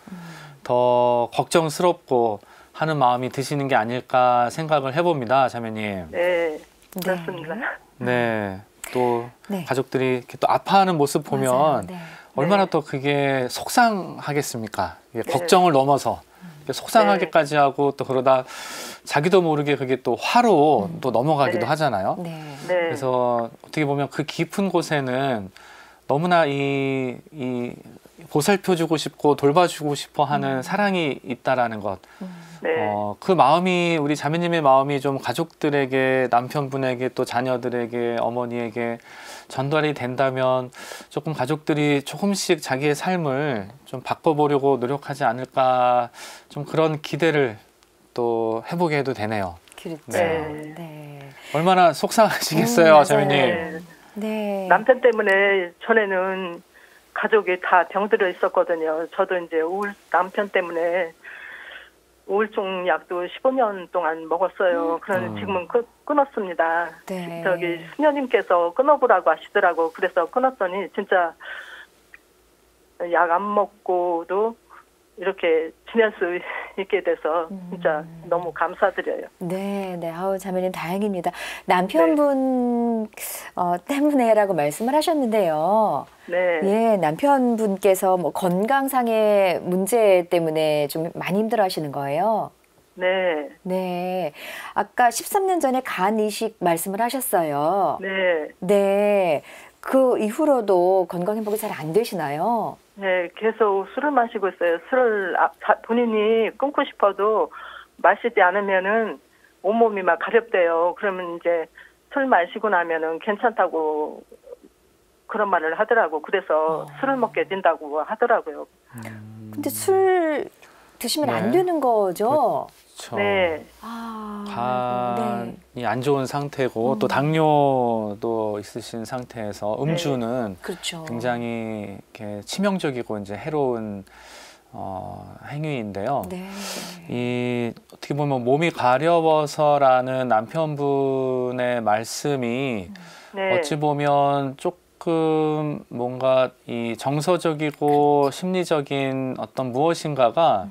Speaker 4: 더 걱정스럽고 하는 마음이 드시는 게 아닐까 생각을 해봅니다, 자매님.
Speaker 5: 네, 그렇습니다.
Speaker 4: 네, 또
Speaker 1: 네.
Speaker 4: 가족들이 이렇게 또 아파하는 모습 보면
Speaker 1: 맞아요. 네.
Speaker 4: 얼마나 또 그게 속상하겠습니까? 이게 걱정을 넘어서 속상하게까지 하고 또 그러다 자기도 모르게 그게 또 화로 또 넘어가기도 하잖아요.
Speaker 1: 네.
Speaker 5: 네.
Speaker 4: 그래서 어떻게 보면 그 깊은 곳에는 너무나 이 보살펴주고 싶고 돌봐주고 싶어 하는 사랑이 있다라는 것.
Speaker 5: 네.
Speaker 4: 그 마음이 우리 자매님의 마음이 좀 가족들에게 남편분에게 또 자녀들에게 어머니에게 전달이 된다면 조금 가족들이 조금씩 자기의 삶을 좀 바꿔보려고 노력하지 않을까 좀 그런 기대를 또 해보게 해도 되네요.
Speaker 1: 그렇죠.
Speaker 4: 네.
Speaker 1: 네.
Speaker 4: 얼마나 속상하시겠어요, 자매님.
Speaker 1: 네.
Speaker 5: 남편 때문에 전에는 가족이 다 병들어 있었거든요. 저도 이제 남편 때문에 우울증 약도 15년 동안 먹었어요. 그런데 지금은 끊었습니다.
Speaker 1: 네.
Speaker 5: 저기 수녀님께서 끊어보라고 하시더라고. 그래서 끊었더니 진짜 약 안 먹고도 이렇게 지낼 수 있게 돼서 진짜 너무 감사드려요.
Speaker 1: 네, 네. 아우, 자매님 다행입니다. 남편분 때문에라고 말씀을 하셨는데요.
Speaker 5: 네.
Speaker 1: 예, 남편분께서 뭐 건강상의 문제 때문에 좀 많이 힘들어하시는 거예요.
Speaker 5: 네.
Speaker 1: 네. 아까 13년 전에 간 이식 말씀을 하셨어요.
Speaker 5: 네.
Speaker 1: 네. 그 이후로도 건강 회복이 잘 안 되시나요?
Speaker 5: 네, 계속 술을 마시고 있어요. 술을 본인이 끊고 싶어도 마시지 않으면은 온몸이 막 가렵대요. 그러면 이제 술 마시고 나면은 괜찮다고 그런 말을 하더라고. 그래서 술을 먹게 된다고 하더라고요.
Speaker 1: 근데 술 드시면 안 되는 거죠?
Speaker 4: 그렇죠.
Speaker 5: 네.
Speaker 4: 간이 안 좋은 상태고 또 당뇨도 있으신 상태에서 음주는
Speaker 1: 그렇죠.
Speaker 4: 굉장히 이렇게 치명적이고 이제 해로운 행위인데요.
Speaker 1: 네.
Speaker 4: 이 어떻게 보면 몸이 가려워서라는 남편분의 말씀이
Speaker 5: 네.
Speaker 4: 어찌 보면 조금 뭔가 이 정서적이고 심리적인 어떤 무엇인가가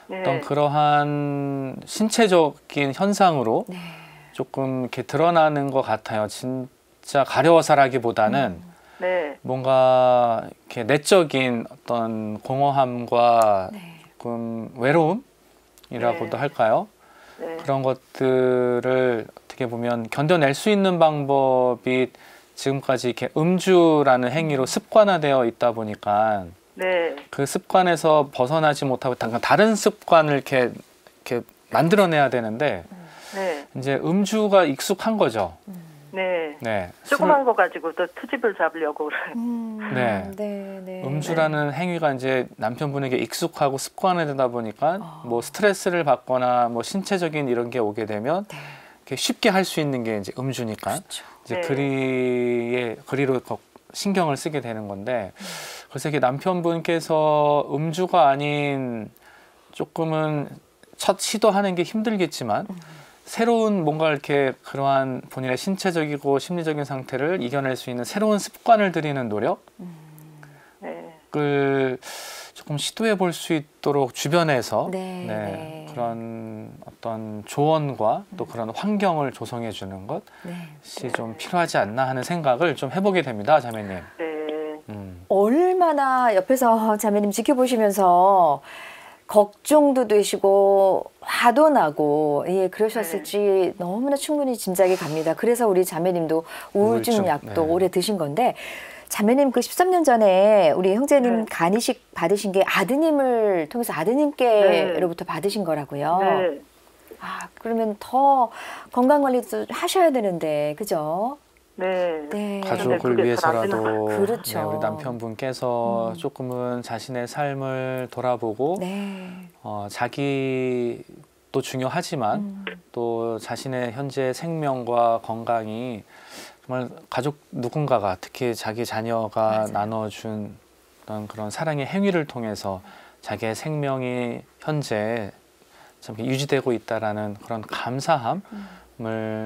Speaker 5: 네.
Speaker 4: 어떤 그러한 신체적인 현상으로
Speaker 1: 네.
Speaker 4: 조금 이렇게 드러나는 것 같아요. 진짜 가려워서라기보다는
Speaker 5: 네.
Speaker 4: 뭔가 이렇게 내적인 어떤 공허함과
Speaker 1: 네.
Speaker 4: 조금 외로움이라고도
Speaker 5: 네.
Speaker 4: 할까요?
Speaker 5: 네.
Speaker 4: 그런 것들을 어떻게 보면 견뎌낼 수 있는 방법이 지금까지 이렇게 음주라는 행위로 습관화되어 있다 보니까
Speaker 5: 네.
Speaker 4: 그 습관에서 벗어나지 못하고 다른 습관을 이렇게 만들어내야 되는데
Speaker 5: 네.
Speaker 4: 이제 음주가 익숙한 거죠.
Speaker 5: 네.
Speaker 4: 네.
Speaker 5: 조그만 거 가지고 또 트집을 잡으려고 그래요.
Speaker 4: 네.
Speaker 1: 네, 네.
Speaker 4: 음주라는 행위가 이제 남편분에게 익숙하고 습관화되다 보니까 뭐 스트레스를 받거나 뭐 신체적인 이런 게 오게 되면 이렇게 쉽게 할 수 있는 게 이제 음주니까
Speaker 1: 그렇죠.
Speaker 4: 이제
Speaker 5: 네.
Speaker 4: 그리로 신경을 쓰게 되는 건데 그래서 이게 남편분께서 음주가 아닌 조금은 첫 시도하는 게 힘들겠지만 새로운 뭔가 이렇게 그러한 본인의 신체적이고 심리적인 상태를 이겨낼 수 있는 새로운 습관을 들이는 노력을
Speaker 5: 네.
Speaker 4: 조금 시도해 볼 수 있도록 주변에서
Speaker 1: 네, 네.
Speaker 4: 그런 어떤 조언과 또 그런 환경을 조성해 주는 것이 좀 필요하지 않나 하는 생각을 좀 해보게 됩니다, 자매님.
Speaker 5: 네.
Speaker 1: 얼마나 옆에서 자매님 지켜보시면서 걱정도 되시고 화도 나고 그러셨을지 너무나 충분히 짐작이 갑니다. 그래서 우리 자매님도 우울증 약도 오래 드신 건데 자매님 그 13년 전에 우리 형제님 간 이식 받으신 게 아드님을 통해서 아드님께로부터 받으신 거라고요.
Speaker 5: 네.
Speaker 1: 그러면 더 건강관리도 하셔야 되는데 그죠?
Speaker 5: 네.
Speaker 1: 네.
Speaker 4: 가족을 위해서라도
Speaker 1: 그렇죠.
Speaker 4: 네, 우리 남편분께서 조금은 자신의 삶을 돌아보고 자기도 중요하지만 또 자신의 현재 생명과 건강이 정말 가족 누군가가 특히 자기 자녀가 나눠준 어떤 그런 사랑의 행위를 통해서 자기의 생명이 현재 참 유지되고 있다라는 그런 감사함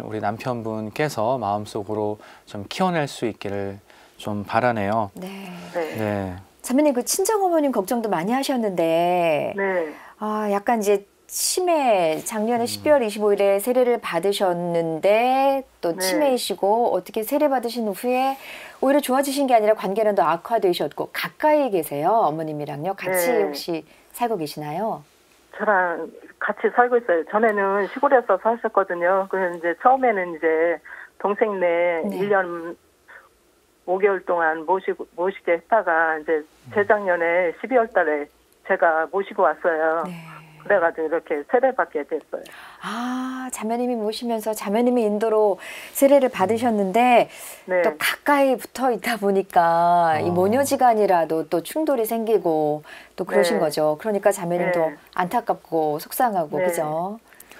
Speaker 4: 우리 남편분께서 마음속으로 좀 키워낼 수 있기를 좀 바라네요.
Speaker 1: 네.
Speaker 4: 네.
Speaker 1: 자매님 그 친정 어머님 걱정도 많이 하셨는데,
Speaker 5: 네.
Speaker 1: 약간 이제 작년에 12월 25일에 세례를 받으셨는데 또 치매이시고 어떻게 세례 받으신 후에 오히려 좋아지신 게 아니라 관계는 더 악화되셨고 가까이 계세요 어머님이랑요. 같이 혹시 살고 계시나요?
Speaker 5: 저랑 같이 살고 있어요. 전에는 시골에서 살았거든요. 그래서 이제 처음에는 이제 동생네 1년 5개월 동안 모시게 했다가 이제 재작년에 12월 달에 제가 모시고 왔어요. 그래가지고 이렇게 세례받게 됐어요.
Speaker 1: 자매님이 모시면서 자매님의 인도로 세례를 받으셨는데 또 가까이 붙어 있다 보니까 이 모녀지간이라도 또 충돌이 생기고 또 그러신 거죠. 그러니까 자매님도 안타깝고 속상하고 그죠?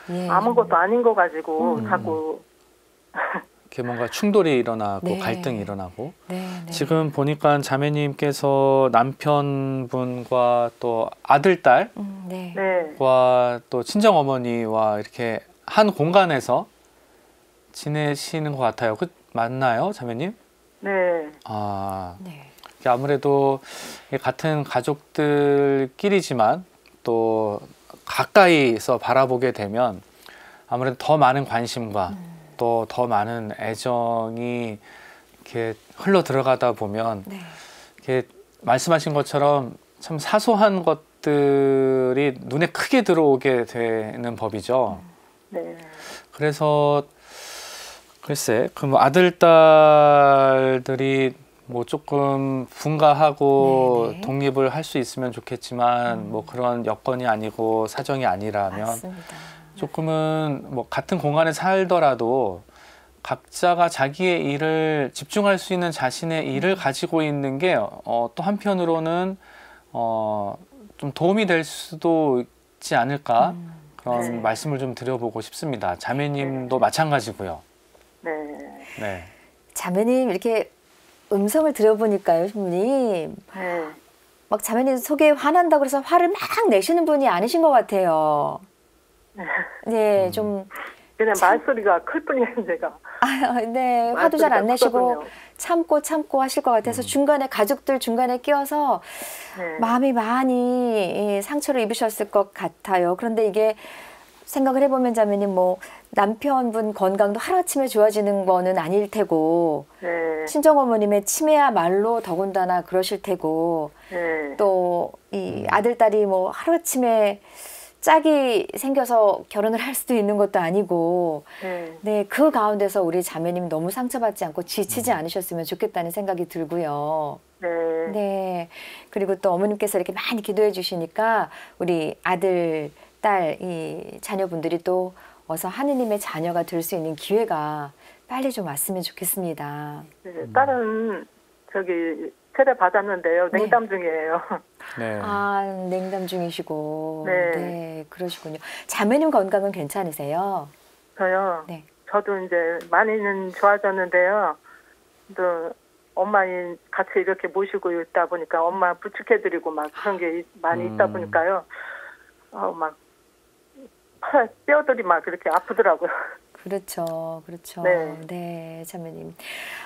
Speaker 1: 예.
Speaker 5: 아무것도 아닌 거 가지고 자꾸
Speaker 4: 이렇게 뭔가 충돌이 일어나고
Speaker 1: 네.
Speaker 4: 갈등이 일어나고
Speaker 1: 네, 네.
Speaker 4: 지금 보니까 자매님께서 남편분과 또 아들, 딸과
Speaker 1: 네.
Speaker 5: 네.
Speaker 4: 또 친정 어머니와 이렇게 한 공간에서 지내시는 것 같아요. 맞나요, 자매님?
Speaker 5: 네.
Speaker 4: 아,
Speaker 1: 네.
Speaker 4: 아무래도 같은 가족들끼리지만 또 가까이서 바라보게 되면 아무래도 더 많은 관심과 또 더 많은 애정이 이렇게 흘러 들어가다 보면
Speaker 1: 네.
Speaker 4: 이렇게 말씀하신 것처럼 참 사소한 것들이 눈에 크게 들어오게 되는 법이죠.
Speaker 5: 네.
Speaker 4: 그래서 글쎄, 그 아들, 딸들이 뭐 조금 분가하고
Speaker 1: 네네.
Speaker 4: 독립을 할 수 있으면 좋겠지만 뭐 그런 여건이 아니고 사정이 아니라면
Speaker 1: 맞습니다.
Speaker 4: 조금은 뭐 같은 공간에 살더라도 각자가 자기의 일을 집중할 수 있는 자신의 일을 가지고 있는 게 또 한편으로는 좀 도움이 될 수도 있지 않을까 그런
Speaker 5: 네.
Speaker 4: 말씀을 좀 드려보고 싶습니다. 자매님도 마찬가지고요.
Speaker 5: 네.
Speaker 4: 네.
Speaker 1: 자매님 이렇게 음성을 들어보니까요, 신부님.
Speaker 5: 네.
Speaker 1: 막 자매님 속에 화난다고 그래서 화를 막 내시는 분이 아니신 것 같아요. 네, 좀.
Speaker 5: 그냥 말소리가 클 뿐이에요, 제가.
Speaker 1: 네, 화도 잘 안 내시고
Speaker 5: 크거든요.
Speaker 1: 참고 하실 것 같아서 중간에 가족들 중간에 끼어서
Speaker 5: 네.
Speaker 1: 마음이 많이 상처를 입으셨을 것 같아요. 그런데 이게 생각을 해보면 자매님 뭐 남편분 건강도 하루아침에 좋아지는 거는 아닐 테고
Speaker 5: 네.
Speaker 1: 친정어머님의 치매야말로 더군다나 그러실 테고
Speaker 5: 네.
Speaker 1: 또 이 아들, 딸이 뭐 하루아침에 짝이 생겨서 결혼을 할 수도 있는 것도 아니고
Speaker 5: 네.
Speaker 1: 네, 그 가운데서 우리 자매님 너무 상처받지 않고 지치지 않으셨으면 좋겠다는 생각이 들고요.
Speaker 5: 네.
Speaker 1: 네. 그리고 또 어머님께서 이렇게 많이 기도해 주시니까 우리 아들, 딸, 이 자녀분들이 또 어서 하느님의 자녀가 될 수 있는 기회가 빨리 좀 왔으면 좋겠습니다.
Speaker 5: 네. 딸은 저기 세례 받았는데요.
Speaker 1: 네.
Speaker 5: 냉담 중이에요.
Speaker 4: 네.
Speaker 1: 아, 냉담 중이시고.
Speaker 5: 네.
Speaker 1: 네, 그러시군요. 자매님 건강은 괜찮으세요?
Speaker 5: 저요.
Speaker 1: 네.
Speaker 5: 저도 이제 많이는 좋아졌는데요. 또 엄마 같이 이렇게 모시고 있다 보니까 엄마 부축해드리고 막 그런 게 많이 있다 보니까요. 막 뼈들이 막 이렇게 아프더라고요.
Speaker 1: 그렇죠. 그렇죠.
Speaker 5: 네.
Speaker 1: 네, 자매님.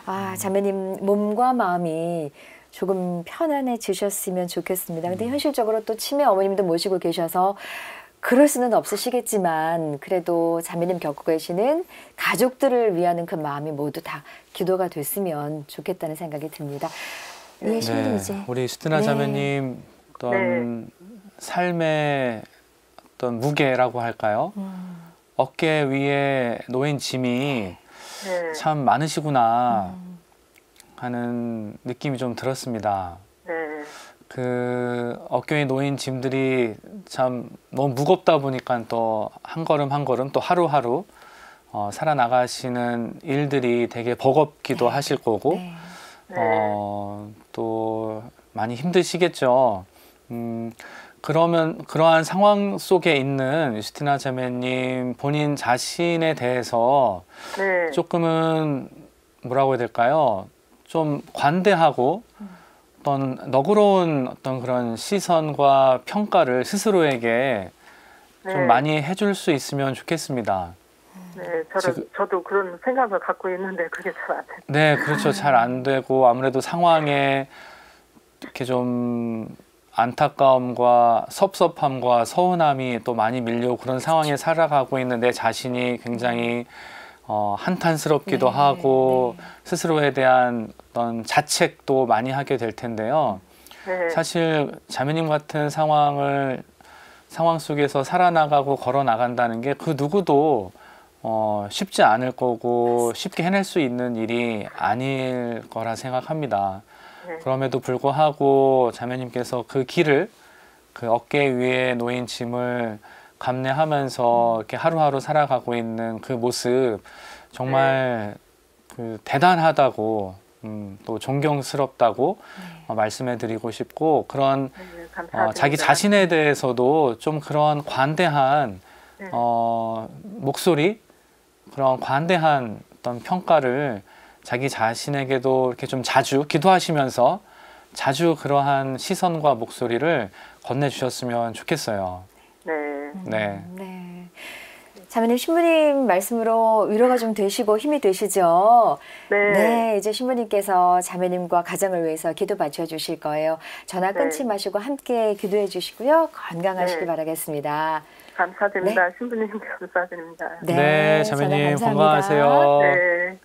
Speaker 1: 아, 자매님 몸과 마음이 조금 편안해지셨으면 좋겠습니다. 근데 현실적으로 또 치매 어머님도 모시고 계셔서 그럴 수는 없으시겠지만 그래도 자매님 겪고 계시는 가족들을 위하는 그 마음이 모두 다 기도가 됐으면 좋겠다는 생각이 듭니다. 예, 신부님 이제.
Speaker 4: 우리 스티나
Speaker 1: 네.
Speaker 4: 자매님 어떤 삶의 어떤 무게라고 할까요? 어깨 위에 놓인 짐이
Speaker 5: 네.
Speaker 4: 참 많으시구나 하는 느낌이 좀 들었습니다.
Speaker 5: 네.
Speaker 4: 그 어깨에 놓인 짐들이 참 너무 무겁다 보니까 또 한 걸음 한 걸음 또 하루하루 살아나가시는 일들이 되게 버겁기도 하실 거고
Speaker 1: 네.
Speaker 4: 또 많이 힘드시겠죠. 그러면 그러한 상황 속에 있는 유스티나 자매님 본인 자신에 대해서
Speaker 5: 네.
Speaker 4: 조금은 뭐라고 해야 될까요? 좀 관대하고 어떤 너그러운 어떤 그런 시선과 평가를 스스로에게
Speaker 5: 네.
Speaker 4: 좀 많이 해줄 수 있으면 좋겠습니다.
Speaker 5: 네, 저도 그런 생각을 갖고 있는데 그게 잘 안 돼요.
Speaker 4: 네, 그렇죠. 잘 안 되고 아무래도 상황에 이렇게 좀 안타까움과 섭섭함과 서운함이 또 많이 밀려오고 그런 상황에 살아가고 있는 내 자신이 굉장히 한탄스럽기도 하고 스스로에 대한 어떤 자책도 많이 하게 될 텐데요.
Speaker 5: 네.
Speaker 4: 사실 자매님 같은 상황 속에서 살아나가고 걸어 나간다는 게 그 누구도 쉽지 않을 거고 쉽게 해낼 수 있는 일이 아닐 거라 생각합니다.
Speaker 5: 네.
Speaker 4: 그럼에도 불구하고 자매님께서 그 길을 그 어깨 위에 놓인 짐을 감내하면서 이렇게 하루하루 살아가고 있는 그 모습 정말 그 대단하다고 또 존경스럽다고 말씀해드리고 싶고 그런
Speaker 5: 네, 감사합니다.
Speaker 4: 자기 자신에 대해서도 좀 그런 관대한
Speaker 5: 네.
Speaker 4: 목소리, 그런 관대한 어떤 평가를 자기 자신에게도 이렇게 좀 자주 기도하시면서 자주 그러한 시선과 목소리를 건네주셨으면 좋겠어요.
Speaker 5: 네.
Speaker 4: 네.
Speaker 1: 네. 자매님, 신부님 말씀으로 위로가 좀 되시고 힘이 되시죠?
Speaker 5: 네.
Speaker 1: 네, 이제 신부님께서 자매님과 가정을 위해서 기도 받쳐주실 거예요. 전화 끊지 마시고 함께 기도해 주시고요. 건강하시기 바라겠습니다.
Speaker 5: 감사드립니다. 신부님 감사드립니다.
Speaker 1: 네,
Speaker 4: 자매님
Speaker 1: 전화 감사합니다.
Speaker 4: 건강하세요.
Speaker 5: 네.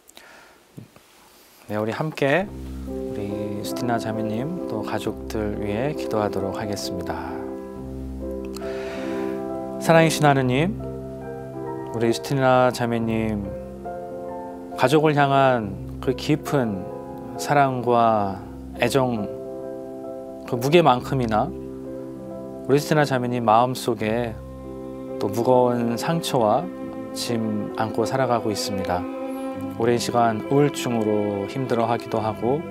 Speaker 4: 네, 우리 함께 우리 스티나 자매님 또 가족들 위해 기도하도록 하겠습니다. 사랑이신 하느님, 우리 스티나 자매님 가족을 향한 그 깊은 사랑과 애정, 그 무게만큼이나 우리 스티나 자매님 마음속에 또 무거운 상처와 짐 안고 살아가고 있습니다. 오랜 시간 우울증으로 힘들어하기도 하고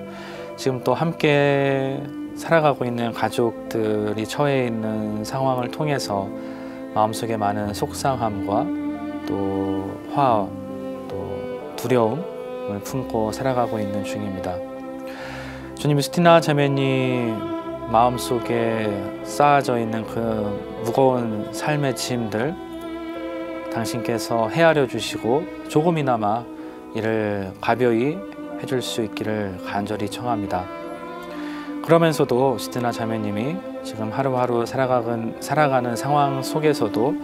Speaker 4: 지금 또 함께 살아가고 있는 가족들이 처해 있는 상황을 통해서 마음속에 많은 속상함과 또 화업, 또 두려움을 품고 살아가고 있는 중입니다. 주님, 스티나 자매님 마음속에 쌓아져 있는 그 무거운 삶의 짐들 당신께서 헤아려 주시고 조금이나마 이를 가벼이 해줄 수 있기를 간절히 청합니다. 그러면서도 스티나 자매님이 지금 하루하루 살아가는 상황 속에서도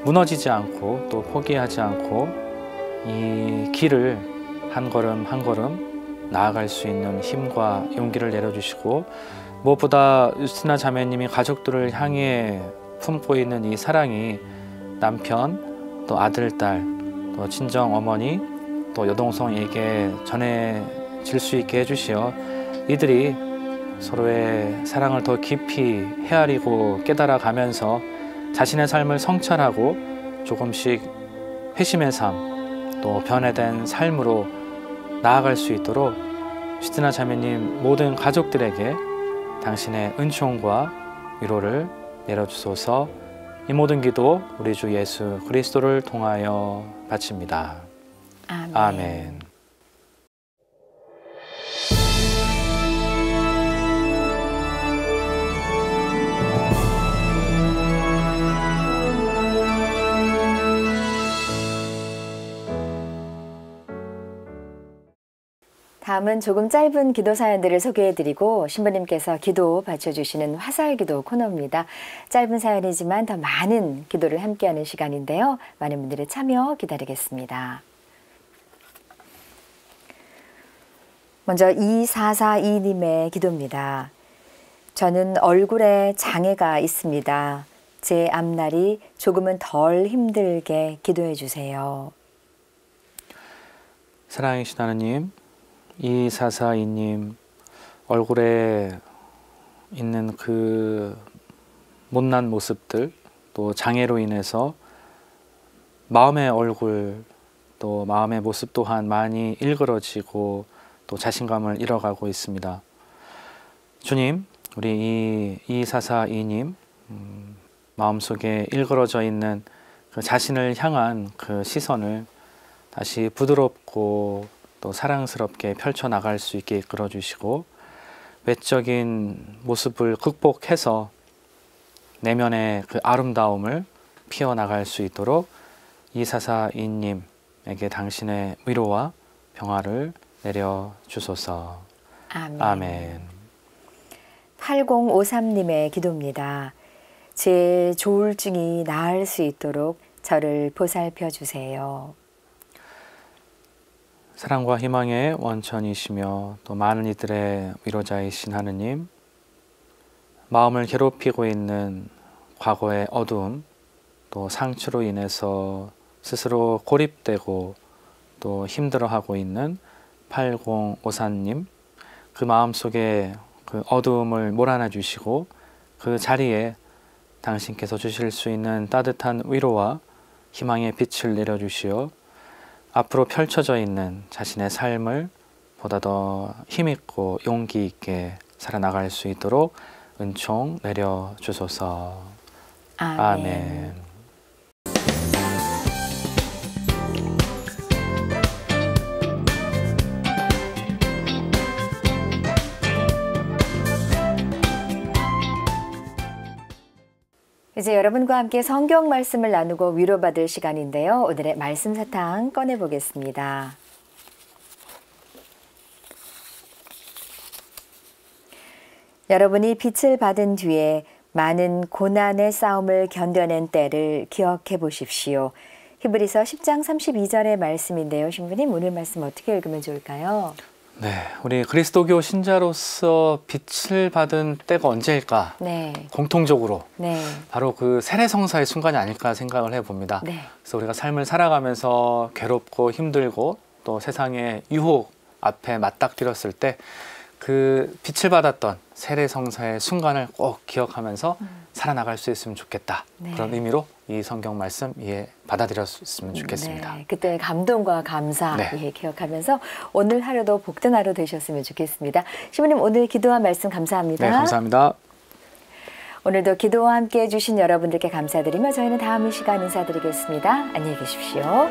Speaker 4: 무너지지 않고 또 포기하지 않고 이 길을 한 걸음 한 걸음 나아갈 수 있는 힘과 용기를 내려주시고, 무엇보다 스티나 자매님이 가족들을 향해 품고 있는 이 사랑이 남편, 또 아들, 딸, 또 친정 어머니, 또 여동생에게 전해질 수 있게 해주시어 이들이 서로의 사랑을 더 깊이 헤아리고 깨달아가면서 자신의 삶을 성찰하고 조금씩 회심의 삶, 또 변화된 삶으로 나아갈 수 있도록 스티나 자매님 모든 가족들에게 당신의 은총과 위로를 내려주소서. 이 모든 기도 우리 주 예수 그리스도를 통하여 바칩니다.
Speaker 1: 아멘.
Speaker 4: 아멘.
Speaker 1: 다음은 조금 짧은 기도 사연들을 소개해드리고 신부님께서 기도 받쳐주시는 화살기도 코너입니다. 짧은 사연이지만 더 많은 기도를 함께하는 시간인데요. 많은 분들의 참여 기다리겠습니다. 먼저 2442님의 기도입니다. 저는 얼굴에 장애가 있습니다. 제 앞날이 조금은 덜 힘들게 기도해 주세요.
Speaker 4: 사랑이신 하느님, 2442님 얼굴에 있는 그 못난 모습들, 또 장애로 인해서 마음의 얼굴, 또 마음의 모습 또한 많이 일그러지고 또 자신감을 잃어가고 있습니다. 주님, 우리 2442님 마음속에 일그러져 있는 그 자신을 향한 그 시선을 다시 부드럽고 또 사랑스럽게 펼쳐나갈 수 있게 이끌어 주시고, 외적인 모습을 극복해서 내면의 그 아름다움을 피어나갈 수 있도록 2442님에게 당신의 위로와 평화를 내려주소서.
Speaker 1: 아멘.
Speaker 4: 아멘.
Speaker 1: 8053님의 기도입니다. 제 조울증이 나을 수 있도록 저를 보살펴 주세요.
Speaker 4: 사랑과 희망의 원천이시며 또 많은 이들의 위로자이신 하느님, 마음을 괴롭히고 있는 과거의 어두움, 또 상처로 인해서 스스로 고립되고 또 힘들어하고 있는 8054님, 그 마음속에 그 어두움을 몰아내 주시고 그 자리에 당신께서 주실 수 있는 따뜻한 위로와 희망의 빛을 내려주시어 앞으로 펼쳐져 있는 자신의 삶을 보다 더 힘있고 용기 있게 살아나갈 수 있도록 은총 내려주소서.
Speaker 1: 아멘.
Speaker 4: 아멘.
Speaker 1: 이제 여러분과 함께 성경 말씀을 나누고 위로받을 시간인데요. 오늘의 말씀 사탕 꺼내보겠습니다. 여러분이 빛을 받은 뒤에 많은 고난의 싸움을 견뎌낸 때를 기억해 보십시오. 히브리서 10장 32절의 말씀인데요. 신부님, 오늘 말씀 어떻게 읽으면 좋을까요?
Speaker 4: 네, 우리 그리스도교 신자로서 빛을 받은 때가 언제일까?
Speaker 1: 네.
Speaker 4: 공통적으로
Speaker 1: 네.
Speaker 4: 바로 그 세례성사의 순간이 아닐까 생각을 해봅니다.
Speaker 1: 네.
Speaker 4: 그래서 우리가 삶을 살아가면서 괴롭고 힘들고 또 세상의 유혹 앞에 맞닥뜨렸을 때 그 빛을 받았던 세례성사의 순간을 꼭 기억하면서 살아나갈 수 있으면 좋겠다.
Speaker 1: 네.
Speaker 4: 그런 의미로 이 성경 말씀 받아들였으면 좋겠습니다.
Speaker 1: 네, 그때 감동과 감사
Speaker 4: 네.
Speaker 1: 기억하면서 오늘 하루도 복된 하루 되셨으면 좋겠습니다. 신부님, 오늘 기도와 말씀 감사합니다.
Speaker 4: 네, 감사합니다.
Speaker 1: 오늘도 기도와 함께 해주신 여러분들께 감사드리며 저희는 다음 이 시간 인사드리겠습니다. 안녕히 계십시오.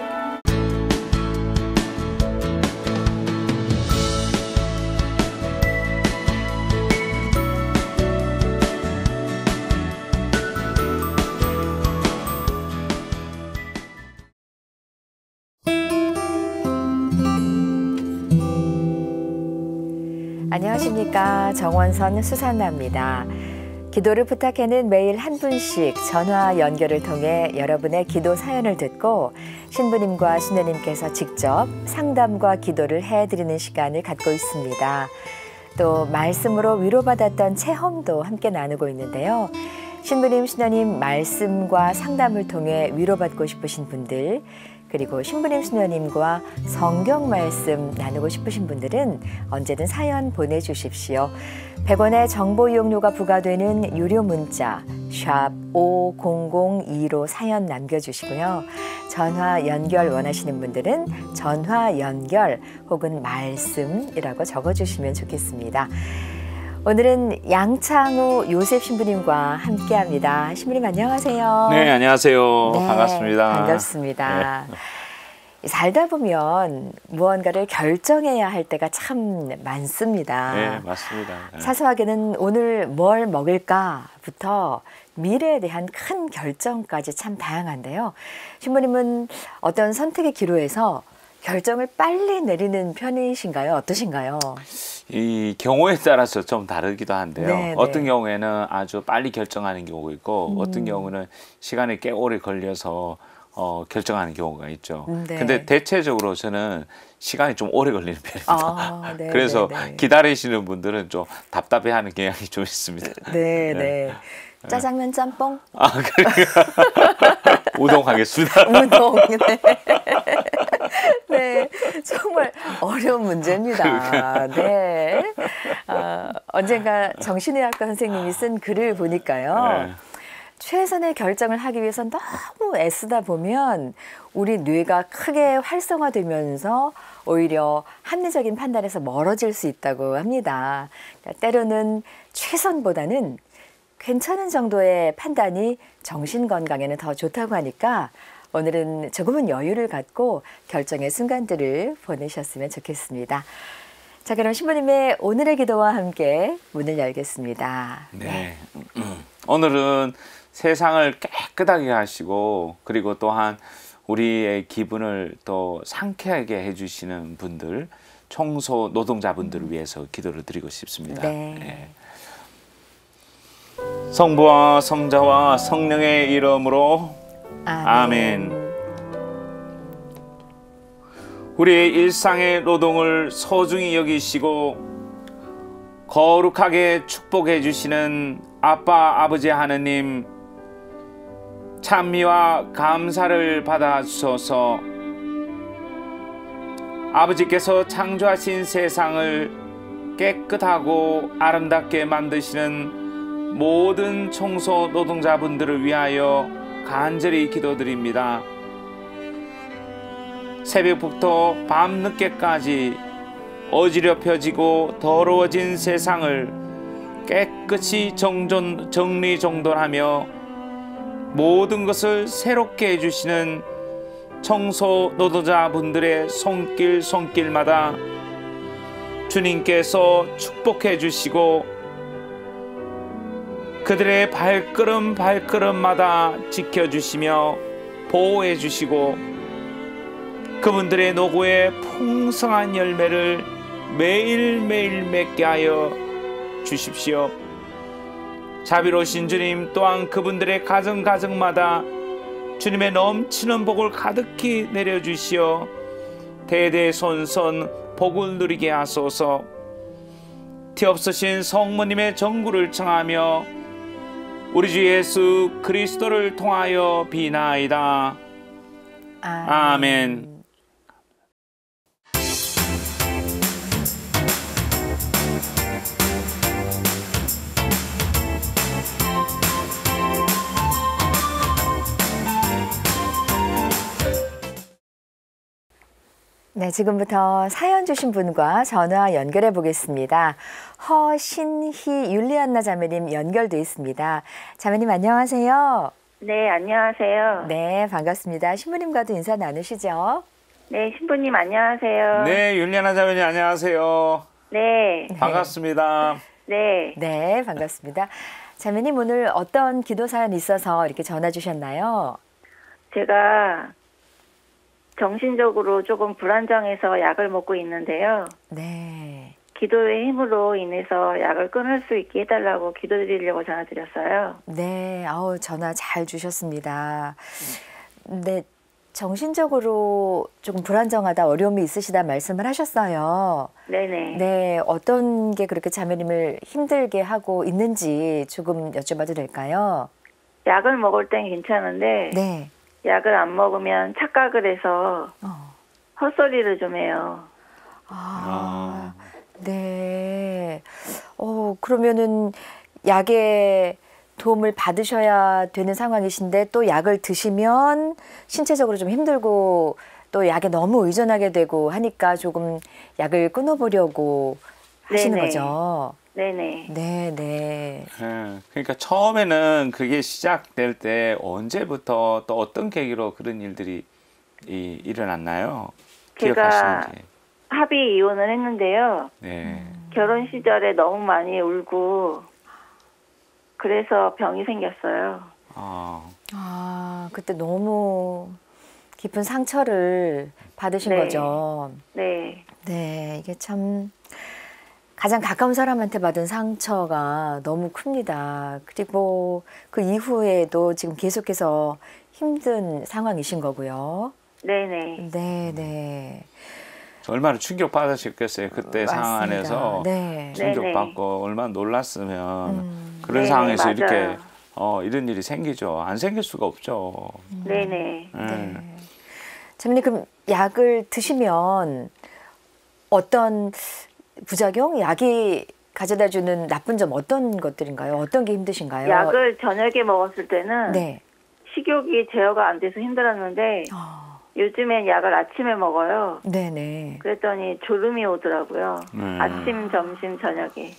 Speaker 1: 안녕하십니까. 정원선 수산나입니다. 기도를 부탁해는 매일 한 분씩 전화 연결을 통해 여러분의 기도 사연을 듣고 신부님과 신녀님께서 직접 상담과 기도를 해드리는 시간을 갖고 있습니다. 또 말씀으로 위로받았던 체험도 함께 나누고 있는데요. 신부님, 신녀님 말씀과 상담을 통해 위로받고 싶으신 분들, 그리고 신부님, 신녀님과 성경 말씀 나누고 싶으신 분들은 언제든 사연 보내주십시오. 100원의 정보 이용료가 부과되는 유료 문자 샵 5002로 사연 남겨주시고요. 전화 연결 원하시는 분들은 전화 연결 혹은 말씀이라고 적어주시면 좋겠습니다. 오늘은 양창우 요셉 신부님과 함께합니다. 신부님 안녕하세요.
Speaker 6: 네, 안녕하세요.
Speaker 1: 네,
Speaker 6: 반갑습니다.
Speaker 1: 반갑습니다. 네. 살다 보면 무언가를 결정해야 할 때가 참 많습니다.
Speaker 6: 네, 맞습니다. 네.
Speaker 1: 사소하게는 오늘 뭘 먹을까부터 미래에 대한 큰 결정까지 참 다양한데요. 신부님은 어떤 선택의 기로에서 결정을 빨리 내리는 편이신가요? 어떠신가요?
Speaker 6: 이 경우에 따라서 좀 다르기도 한데요.
Speaker 1: 네,
Speaker 6: 어떤
Speaker 1: 네.
Speaker 6: 경우에는 아주 빨리 결정하는 경우가 있고 어떤 경우는 시간이 꽤 오래 걸려서 결정하는 경우가 있죠.
Speaker 1: 네.
Speaker 6: 근데 대체적으로 저는 시간이 좀 오래 걸리는 편입니다.
Speaker 1: 네,
Speaker 6: 그래서
Speaker 1: 네, 네.
Speaker 6: 기다리시는 분들은 좀 답답해하는 경향이 좀 있습니다.
Speaker 1: 네, 네. 짜장면 짬뽕?
Speaker 6: 아, 그러니까 우동 하겠습니다.
Speaker 1: 우동. 네. 네, 정말 어려운 문제입니다. 네. 언젠가 정신의학과 선생님이 쓴 글을 보니까요.
Speaker 6: 네.
Speaker 1: 최선의 결정을 하기 위해서 너무 애쓰다 보면 우리 뇌가 크게 활성화되면서 오히려 합리적인 판단에서 멀어질 수 있다고 합니다. 그러니까 때로는 최선보다는 괜찮은 정도의 판단이 정신 건강에는 더 좋다고 하니까 오늘은 조금은 여유를 갖고 결정의 순간들을 보내셨으면 좋겠습니다. 자, 그럼 신부님의 오늘의 기도와 함께 문을 열겠습니다.
Speaker 6: 네. 오늘은 세상을 깨끗하게 하시고 그리고 또한 우리의 기분을 또 상쾌하게 해주시는 분들, 청소 노동자분들을 위해서 기도를 드리고 싶습니다.
Speaker 1: 네.
Speaker 6: 네. 성부와 성자와 성령의 이름으로 아멘. 우리의 일상의 노동을 소중히 여기시고 거룩하게 축복해 주시는 아빠, 아버지 하느님, 찬미와 감사를 받아 주소서. 아버지께서 창조하신 세상을 깨끗하고 아름답게 만드시는 모든 청소 노동자분들을 위하여 간절히 기도드립니다. 새벽부터 밤늦게까지 어지럽혀지고 더러워진 세상을 깨끗이 정리정돈하며 모든 것을 새롭게 해주시는 청소 노동자분들의 손길마다 주님께서 축복해 주시고 그들의 발걸음마다 지켜주시며 보호해주시고 그분들의 노고에 풍성한 열매를 매일매일 맺게 하여 주십시오. 자비로우신 주님 또한 그분들의 가정마다 주님의 넘치는 복을 가득히 내려주시어 대대손손 복을 누리게 하소서. 티없으신 성모님의 정구를 청하며 우리 주 예수 그리스도를 통하여 비나이다. 아멘.
Speaker 1: 네, 지금부터 사연 주신 분과 전화 연결해 보겠습니다. 허신희 율리안나 자매님 연결돼 있습니다. 자매님 안녕하세요.
Speaker 7: 네, 안녕하세요.
Speaker 1: 네, 반갑습니다. 신부님과도 인사 나누시죠?
Speaker 7: 네, 신부님 안녕하세요.
Speaker 6: 네, 율리안나 자매님 안녕하세요.
Speaker 7: 네.
Speaker 6: 반갑습니다.
Speaker 7: 네.
Speaker 1: 네, 반갑습니다. 자매님 오늘 어떤 기도 사연 있어서 이렇게 전화 주셨나요?
Speaker 7: 제가 정신적으로 조금 불안정해서 약을 먹고 있는데요.
Speaker 1: 네.
Speaker 7: 기도의 힘으로 인해서 약을 끊을 수 있게 해달라고 기도드리려고 전화드렸어요.
Speaker 1: 네, 아우 전화 잘 주셨습니다. 네, 정신적으로 조금 불안정하다, 어려움이 있으시다 말씀을 하셨어요.
Speaker 7: 네네.
Speaker 1: 네, 어떤 게 그렇게 자매님을 힘들게 하고 있는지 조금 여쭤봐도 될까요?
Speaker 7: 약을 먹을 땐 괜찮은데
Speaker 1: 네.
Speaker 7: 약을 안 먹으면 착각을 해서 헛소리를 좀 해요.
Speaker 1: 네. 그러면은 약의 도움을 받으셔야 되는 상황이신데 또 약을 드시면 신체적으로 좀 힘들고 또 약에 너무 의존하게 되고 하니까 조금 약을 끊어보려고 하시는
Speaker 7: 네네.
Speaker 1: 거죠.
Speaker 7: 네네.
Speaker 1: 네네.
Speaker 6: 그러니까 처음에는 그게 시작될 때 언제부터 또 어떤 계기로 그런 일들이 일어났나요?
Speaker 7: 제가
Speaker 6: 기억하시는지.
Speaker 7: 합의 이혼을 했는데요.
Speaker 6: 네.
Speaker 7: 결혼 시절에 너무 많이 울고 그래서 병이 생겼어요.
Speaker 1: 그때 너무 깊은 상처를 받으신
Speaker 7: 네.
Speaker 1: 거죠.
Speaker 7: 네.
Speaker 1: 네, 이게 참 가장 가까운 사람한테 받은 상처가 너무 큽니다. 그리고 그 이후에도 지금 계속해서 힘든 상황이신 거고요.
Speaker 7: 네네.
Speaker 1: 네네.
Speaker 6: 얼마나 충격받으셨겠어요. 그때 상황 안에서
Speaker 1: 네.
Speaker 6: 충격받고 얼마나 놀랐으면 그런
Speaker 7: 네네,
Speaker 6: 상황에서
Speaker 7: 맞아요.
Speaker 6: 이렇게 이런 일이 생기죠. 안 생길 수가 없죠.
Speaker 7: 네네.
Speaker 1: 네. 자매님 그럼 약을 드시면 어떤 부작용? 약이 가져다 주는 나쁜 점 어떤 것들인가요? 어떤 게 힘드신가요?
Speaker 7: 약을 저녁에 먹었을 때는
Speaker 1: 네.
Speaker 7: 식욕이 제어가 안 돼서 힘들었는데 요즘엔 약을 아침에 먹어요.
Speaker 1: 네네.
Speaker 7: 그랬더니 졸음이 오더라고요. 아침, 점심, 저녁에.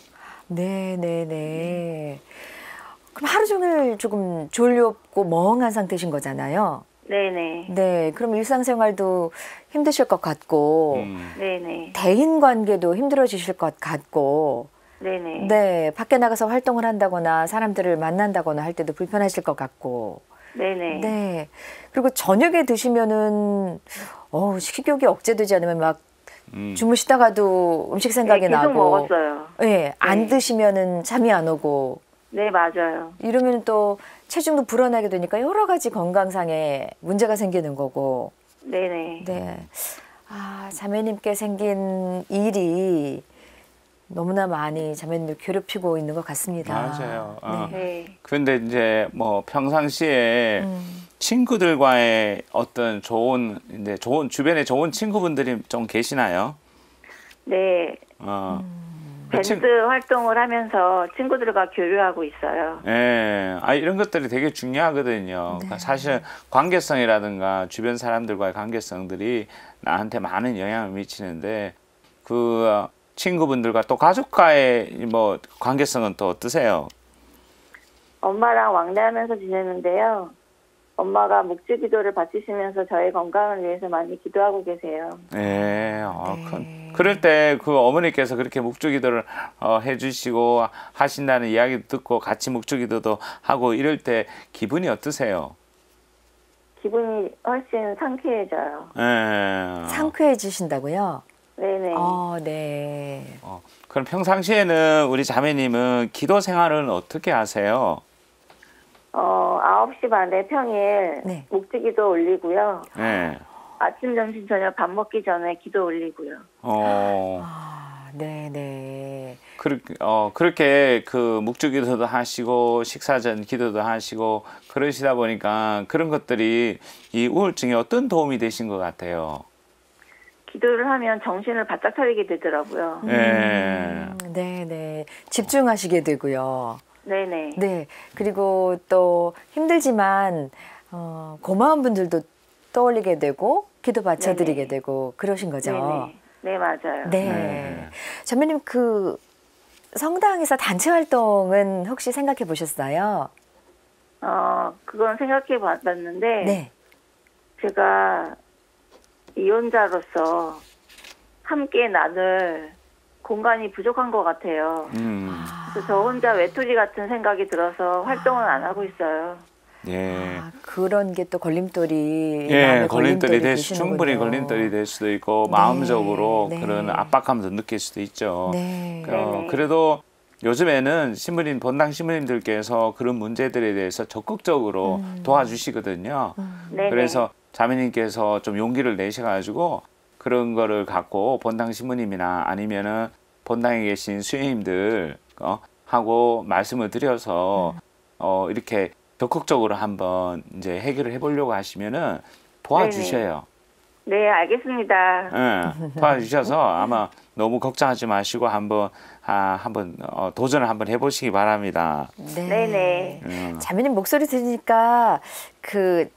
Speaker 1: 네네네. 그럼 하루 종일 조금 졸렵고 멍한 상태신 거잖아요.
Speaker 7: 네네.
Speaker 1: 네. 그럼 일상생활도 힘드실 것 같고,
Speaker 7: 네네.
Speaker 1: 대인 관계도 힘들어지실 것 같고,
Speaker 7: 네네.
Speaker 1: 네. 밖에 나가서 활동을 한다거나 사람들을 만난다거나 할 때도 불편하실 것 같고,
Speaker 7: 네네.
Speaker 1: 네. 그리고 저녁에 드시면은, 식욕이 억제되지 않으면 막 주무시다가도 음식 생각이
Speaker 7: 네, 계속
Speaker 1: 나고,
Speaker 7: 먹었어요.
Speaker 1: 네. 안
Speaker 7: 네.
Speaker 1: 드시면은 잠이 안 오고,
Speaker 7: 네, 맞아요.
Speaker 1: 이러면 또 체중도 불어나게 되니까 여러 가지 건강상의 문제가 생기는 거고.
Speaker 7: 네네.
Speaker 1: 네. 자매님께 생긴 일이 너무나 많이 자매님을 괴롭히고 있는 것 같습니다.
Speaker 6: 맞아요.
Speaker 7: 네.
Speaker 6: 그런데 이제 뭐 평상시에 친구들과의 어떤 주변에 좋은 친구분들이 좀 계시나요?
Speaker 7: 네. 밴드 활동을 하면서 친구들과 교류하고 있어요.
Speaker 6: 네, 이런 것들이 되게 중요하거든요.
Speaker 1: 네.
Speaker 6: 사실 관계성이라든가 주변 사람들과의 관계성들이 나한테 많은 영향을 미치는데 그 친구분들과 또 가족과의 뭐 관계성은 또 어떠세요?
Speaker 7: 엄마랑 왕래하면서 지내는데요. 엄마가 묵주 기도를 바치시면서 저의 건강을 위해서 많이 기도하고 계세요.
Speaker 6: 네. 그럴 때 그 어머니께서 그렇게 묵주 기도를 해주시고 하신다는 이야기 듣고 같이 묵주 기도도 하고 이럴 때 기분이 어떠세요?
Speaker 7: 기분이 훨씬 상쾌해져요.
Speaker 6: 네.
Speaker 1: 상쾌해지신다고요?
Speaker 7: 네네.
Speaker 1: 네.
Speaker 6: 그럼 평상시에는 우리 자매님은 기도 생활은 어떻게 하세요?
Speaker 7: 9시 반에 평일
Speaker 1: 네.
Speaker 7: 묵주기도 올리고요.
Speaker 6: 네.
Speaker 7: 아침, 점심, 저녁 밥 먹기 전에 기도 올리고요.
Speaker 1: 네네.
Speaker 6: 그렇게 그 묵주기도도 하시고 식사 전 기도도 하시고 그러시다 보니까 그런 것들이 이 우울증에 어떤 도움이 되신 것 같아요?
Speaker 7: 기도를 하면 정신을 바짝 차리게 되더라고요.
Speaker 1: 네네. 집중하시게 되고요.
Speaker 7: 네네.
Speaker 1: 네. 그리고 또 힘들지만 고마운 분들도 떠올리게 되고 기도 바쳐드리게
Speaker 7: 네네.
Speaker 1: 되고 그러신 거죠.
Speaker 7: 네네. 네, 맞아요.
Speaker 1: 네. 자매님 그 성당에서 단체 활동은 혹시 생각해 보셨어요?
Speaker 7: 그건 생각해 봤는데
Speaker 1: 네.
Speaker 7: 제가 이혼자로서 함께 나눌 공간이 부족한 것 같아요. 그래서 저 혼자 외톨이 같은 생각이 들어서 활동을 안 하고 있어요.
Speaker 6: 예.
Speaker 1: 그런 게 또 걸림돌이
Speaker 6: 예, 걸림돌이
Speaker 1: 되시는군요.
Speaker 6: 충분히 걸림돌이 될 수도 있고
Speaker 1: 네,
Speaker 6: 마음적으로
Speaker 1: 네.
Speaker 6: 그런 압박감도 느낄 수도 있죠.
Speaker 1: 네.
Speaker 6: 그래도 요즘에는 신부님, 본당 신부님들께서 그런 문제들에 대해서 적극적으로 도와주시거든요.
Speaker 7: 네네.
Speaker 6: 그래서 자매님께서 좀 용기를 내셔가지고 그런 거를 갖고 본당 신부님이나 아니면은 본당에 계신 수녀님들 하고 말씀을 드려서 이렇게 적극적으로 한번 이제 해결을 해보려고 하시면은 도와주셔요.
Speaker 7: 네, 알겠습니다.
Speaker 6: 네, 도와주셔서 아마 너무 걱정하지 마시고 한번 도전을 한번 해보시기 바랍니다.
Speaker 7: 네네.
Speaker 1: 자매님 목소리 들으니까 그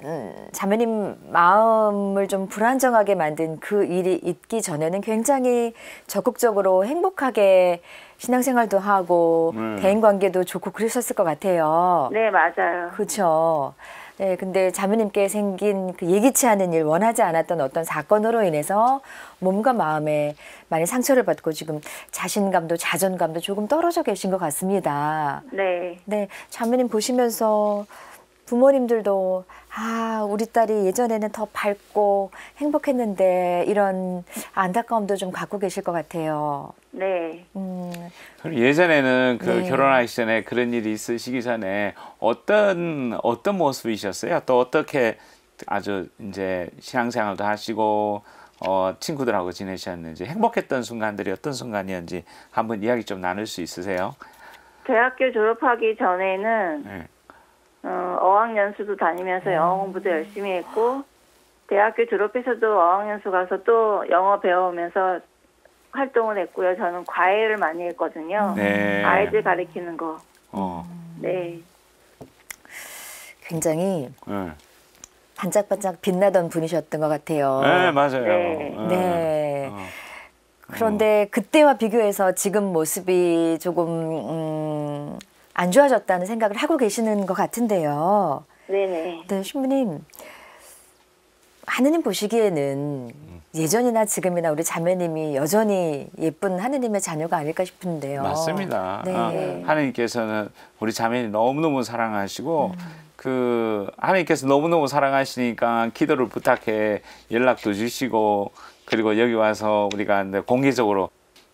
Speaker 1: 자매님 마음을 좀 불안정하게 만든 그 일이 있기 전에는 굉장히 적극적으로 행복하게 신앙생활도 하고 대인관계도 좋고 그러셨을 것 같아요.
Speaker 7: 네, 맞아요.
Speaker 1: 그렇죠. 네, 근데 자매님께 생긴 그 예기치 않은 일, 원하지 않았던 어떤 사건으로 인해서 몸과 마음에 많이 상처를 받고 지금 자신감도 자존감도 조금 떨어져 계신 것 같습니다.
Speaker 7: 네.
Speaker 1: 네, 자매님 보시면서 부모님들도 우리 딸이 예전에는 더 밝고 행복했는데 이런 안타까움도 좀 갖고 계실 것 같아요.
Speaker 7: 네.
Speaker 6: 예전에는 그
Speaker 1: 네.
Speaker 6: 결혼하기 전에 그런 일이 있으시기 전에 어떤 모습이셨어요? 또 어떻게 아주 이제 신앙생활도 하시고 친구들하고 지내셨는지 행복했던 순간들이 어떤 순간이었는지 한번 이야기 좀 나눌 수 있으세요?
Speaker 7: 대학교 졸업하기 전에는
Speaker 6: 네.
Speaker 7: 어학연수도 다니면서 영어 공부도 열심히 했고 대학교 졸업해서도 어학연수 가서 또 영어 배우면서 활동을 했고요. 저는 과외를 많이 했거든요.
Speaker 6: 네.
Speaker 7: 아이들 가르치는 거. 네.
Speaker 1: 굉장히 반짝반짝 빛나던 분이셨던 것 같아요.
Speaker 6: 네, 맞아요.
Speaker 1: 네. 그런데 그때와 비교해서 지금 모습이 조금 안 좋아졌다는 생각을 하고 계시는 것 같은데요.
Speaker 7: 네네.
Speaker 1: 네, 신부님. 하느님 보시기에는 예전이나 지금이나 우리 자매님이 여전히 예쁜 하느님의 자녀가 아닐까 싶은데요.
Speaker 6: 맞습니다.
Speaker 1: 네.
Speaker 6: 하느님께서는 우리 자매님 너무너무 사랑하시고 하느님께서 너무너무 사랑하시니까 기도를 부탁해 연락도 주시고 그리고 여기 와서 우리가 공개적으로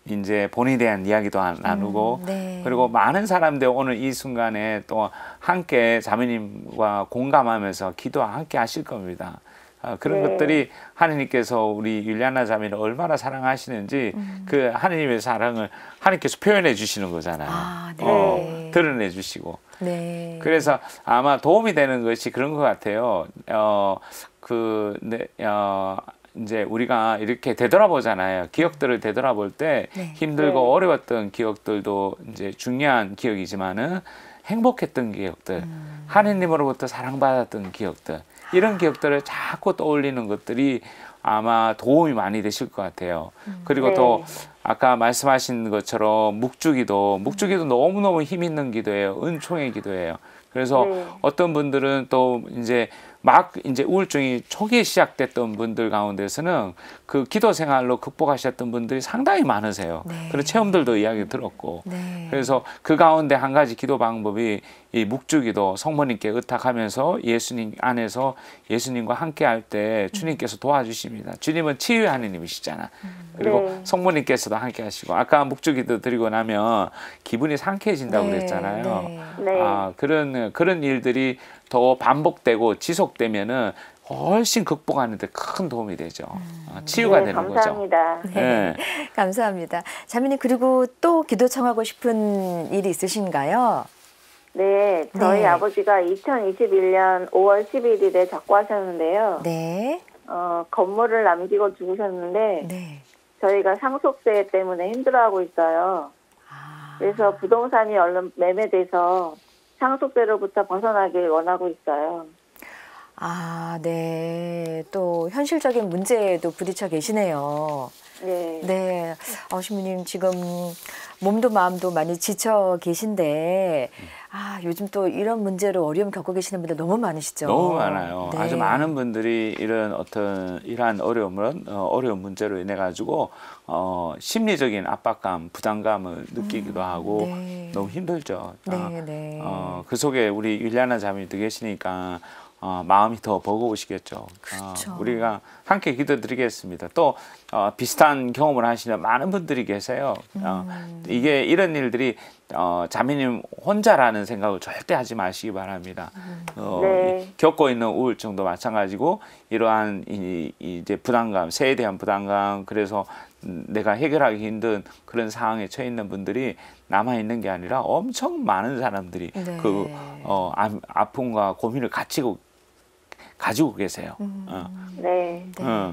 Speaker 6: 이제 본인에 대한 이야기도 나누고
Speaker 1: 네.
Speaker 6: 그리고 많은 사람들 오늘 이 순간에 또 함께 자매님과 공감하면서 기도 함께 하실 겁니다. 그런 것들이 하느님께서 우리 율리아나 자매를 얼마나 사랑하시는지 그 하느님의 사랑을 하느님께서 표현해 주시는 거잖아요.
Speaker 1: 네.
Speaker 6: 드러내 주시고.
Speaker 1: 네.
Speaker 6: 그래서 아마 도움이 되는 것이 그런 것 같아요. 이제 우리가 이렇게 되돌아보잖아요. 기억들을 되돌아볼 때 힘들고 어려웠던 기억들도 이제 중요한 기억이지만은 행복했던 기억들, 하느님으로부터 사랑받았던 기억들, 이런 기억들을 자꾸 떠올리는 것들이 아마 도움이 많이 되실 것 같아요. 그리고
Speaker 7: 네.
Speaker 6: 또 아까 말씀하신 것처럼 묵주기도 너무너무 힘 있는 기도예요. 은총의 기도예요. 그래서
Speaker 7: 네.
Speaker 6: 어떤 분들은 또 이제 막 이제 우울증이 초기에 시작됐던 분들 가운데서는 그 기도 생활로 극복하셨던 분들이 상당히 많으세요.
Speaker 1: 네.
Speaker 6: 그런 체험들도 이야기 들었고.
Speaker 1: 네.
Speaker 6: 그래서 그 가운데 한 가지 기도 방법이 이 묵주기도, 성모님께 의탁하면서 예수님 안에서 예수님과 함께 할 때 주님께서 도와주십니다. 주님은 치유의 하느님이시잖아. 그리고
Speaker 7: 네.
Speaker 6: 성모님께서도 함께 하시고, 아까 묵주기도 드리고 나면 기분이 상쾌해진다고
Speaker 1: 네.
Speaker 6: 그랬잖아요.
Speaker 1: 네.
Speaker 7: 네.
Speaker 6: 아, 그런 일들이 더 반복되고 지속되면은 훨씬 극복하는 데 큰 도움이 되죠. 치유가
Speaker 7: 네,
Speaker 6: 되는
Speaker 7: 감사합니다.
Speaker 6: 거죠. 네.
Speaker 1: 감사합니다. 자매님, 그리고 또 기도 청하고 싶은 일이 있으신가요?
Speaker 7: 네, 저희
Speaker 1: 네.
Speaker 7: 아버지가 2021년 5월 11일에 작고하셨는데요.
Speaker 1: 네.
Speaker 7: 건물을 남기고 죽으셨는데
Speaker 1: 네.
Speaker 7: 저희가 상속세 때문에 힘들어하고 있어요. 그래서 부동산이 얼른 매매돼서 상속세로부터 벗어나길 원하고 있어요.
Speaker 1: 아, 네. 또 현실적인 문제에도 부딪혀 계시네요.
Speaker 7: 네.
Speaker 1: 네. 신부님 지금 몸도 마음도 많이 지쳐 계신데 요즘 또 이런 문제로 어려움 겪고 계시는 분들 너무 많으시죠?
Speaker 6: 너무 많아요.
Speaker 1: 네.
Speaker 6: 아주 많은 분들이 이러한 어려운 문제로 인해 가지고 심리적인 압박감, 부담감을 느끼기도 하고
Speaker 1: 네.
Speaker 6: 너무 힘들죠.
Speaker 1: 네, 네.
Speaker 6: 그 속에 우리 율리아나 자매님도 계시니까 마음이 더 버거우시겠죠.
Speaker 1: 그렇죠.
Speaker 6: 우리가 함께 기도드리겠습니다. 또 비슷한 경험을 하시는 많은 분들이 계세요. 이게 이런 일들이 자매님 혼자라는 생각을 절대 하지 마시기 바랍니다.
Speaker 7: 네.
Speaker 6: 겪고 있는 우울증도 마찬가지고 이러한 이제 부담감, 세에 대한 부담감, 그래서 내가 해결하기 힘든 그런 상황에 처해 있는 분들이 남아 있는 게 아니라 엄청 많은 사람들이
Speaker 1: 네.
Speaker 6: 그 아픔과 고민을 가지고 계세요.
Speaker 7: 네.
Speaker 1: 네.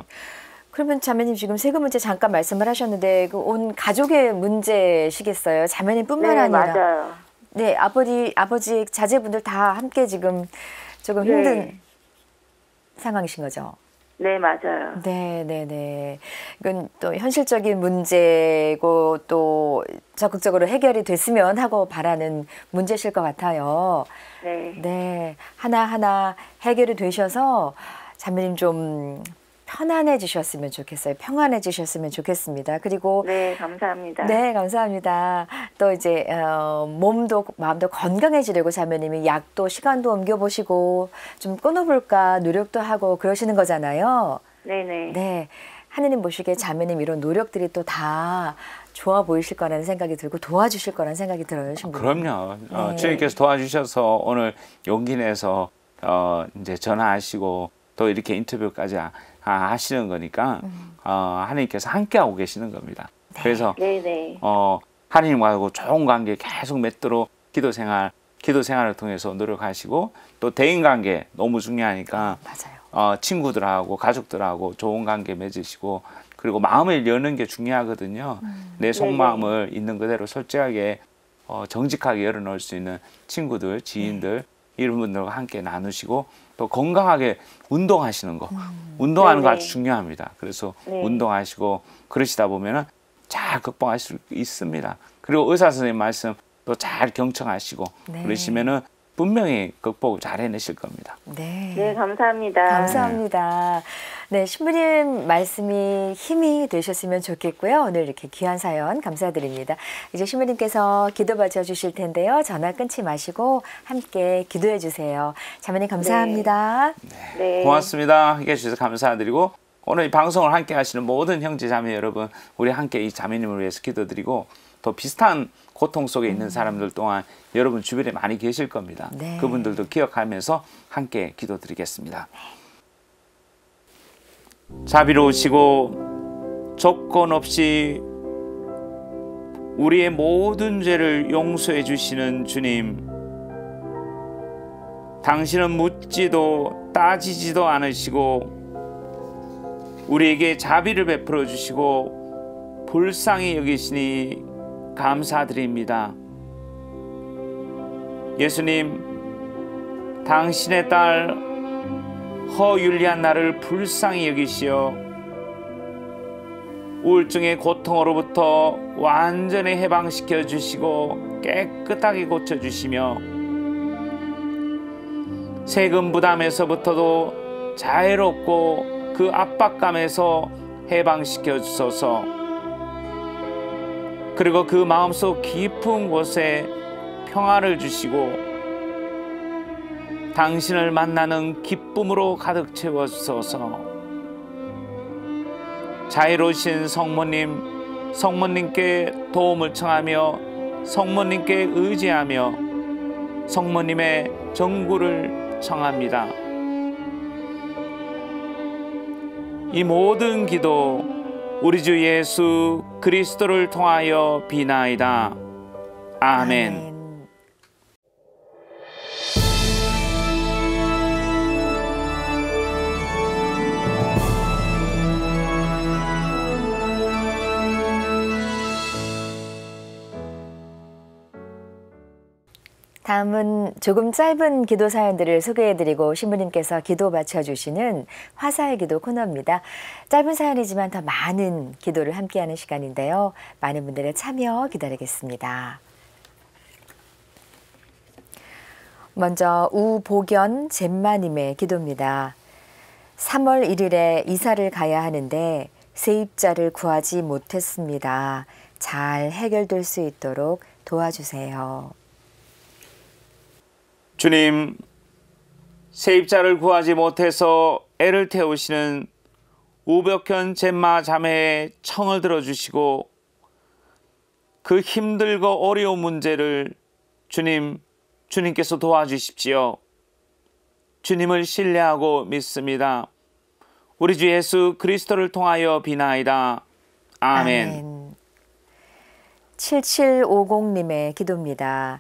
Speaker 1: 그러면 자매님 지금 세금 문제 잠깐 말씀을 하셨는데 그 온 가족의 문제시겠어요? 자매님뿐만
Speaker 7: 네,
Speaker 1: 아니라.
Speaker 7: 맞아요.
Speaker 1: 네, 아버지 자제분들 다 함께 지금 조금 힘든
Speaker 7: 네.
Speaker 1: 상황이신 거죠?
Speaker 7: 네, 맞아요.
Speaker 1: 네, 네, 네. 이건 또 현실적인 문제고 또 적극적으로 해결이 됐으면 하고 바라는 문제실 것 같아요.
Speaker 7: 네.
Speaker 1: 네, 하나하나 해결이 되셔서 자매님 좀 편안해지셨으면 좋겠어요. 평안해지셨으면 좋겠습니다. 그리고
Speaker 7: 네, 감사합니다.
Speaker 1: 네, 감사합니다. 또 이제 몸도 마음도 건강해지려고 자매님이 약도 시간도 옮겨보시고 좀 끊어볼까 노력도 하고 그러시는 거잖아요.
Speaker 7: 네네.
Speaker 1: 네, 하느님 보시기에 자매님 이런 노력들이 또 다 좋아 보이실 거라는 생각이 들고 도와주실 거라는 생각이 들어요, 신부님.
Speaker 6: 그럼요.
Speaker 1: 네.
Speaker 6: 주님께서 도와주셔서 오늘 용기 내서 이제 전화하시고 또 이렇게 인터뷰까지 하시는 거니까 하나님께서 함께하고 계시는 겁니다. 그래서
Speaker 7: 네네.
Speaker 6: 하나님하고 좋은 관계 계속 맺도록 기도 생활을 통해서 노력하시고 또 대인관계 너무 중요하니까
Speaker 1: 맞아요.
Speaker 6: 친구들하고 가족들하고 좋은 관계 맺으시고 그리고 마음을 여는 게 중요하거든요. 내 속마음을 있는 그대로 솔직하게 정직하게 열어놓을 수 있는 친구들, 지인들 이런 분들과 함께 나누시고 또 건강하게 운동하시는 거. 운동하는 거 아주 중요합니다. 그래서 운동하시고 그러시다 보면은 잘 극복하실 수 있습니다. 그리고 의사 선생님 말씀 또 잘 경청하시고 그러시면은 분명히 극복을 잘 해내실 겁니다.
Speaker 1: 네.
Speaker 7: 네, 감사합니다.
Speaker 1: 감사합니다. 네, 신부님 말씀이 힘이 되셨으면 좋겠고요. 오늘 이렇게 귀한 사연 감사드립니다. 이제 신부님께서 기도 받쳐주실 텐데요. 전화 끊지 마시고 함께 기도해 주세요. 자매님 감사합니다.
Speaker 7: 네.
Speaker 6: 고맙습니다. 함께 해주셔서 감사드리고 오늘 이 방송을 함께 하시는 모든 형제 자매 여러분 우리 함께 이 자매님을 위해서 기도드리고 또 비슷한 고통 속에 있는 사람들 또한 여러분 주변에 많이 계실 겁니다.
Speaker 1: 네.
Speaker 6: 그분들도 기억하면서 함께 기도드리겠습니다. 자비로우시고 조건 없이 우리의 모든 죄를 용서해 주시는 주님, 당신은 묻지도 따지지도 않으시고 우리에게 자비를 베풀어 주시고 불쌍히 여기시니 감사드립니다. 예수님, 당신의 딸 허율리안 나를 불쌍히 여기시어 우울증의 고통으로부터 완전히 해방시켜 주시고 깨끗하게 고쳐 주시며 세금 부담에서부터도 자유롭고 그 압박감에서 해방시켜 주소서. 그리고 그 마음속 깊은 곳에 평화를 주시고 당신을 만나는 기쁨으로 가득 채워 주소서. 자애로우신 성모님, 성모님께 도움을 청하며 성모님께 의지하며 성모님의 정구를 청합니다. 이 모든 기도 우리 주 예수 그리스도를 통하여 비나이다. 아멘.
Speaker 1: 다음은 조금 짧은 기도 사연들을 소개해드리고 신부님께서 기도 바쳐주시는 화사의 기도 코너입니다. 짧은 사연이지만 더 많은 기도를 함께하는 시간인데요. 많은 분들의 참여 기다리겠습니다. 먼저 우복연 젬마님의 기도입니다. 3월 1일에 이사를 가야 하는데 세입자를 구하지 못했습니다. 잘 해결될 수 있도록 도와주세요.
Speaker 6: 주님, 세입자를 구하지 못해서 애를 태우시는 우복현 젬마 자매의 청을 들어주시고 그 힘들고 어려운 문제를 주님께서 도와주십시오. 주님을 신뢰하고 믿습니다. 우리 주 예수 그리스도를 통하여 비나이다. 아멘.
Speaker 1: 7750님의 기도입니다.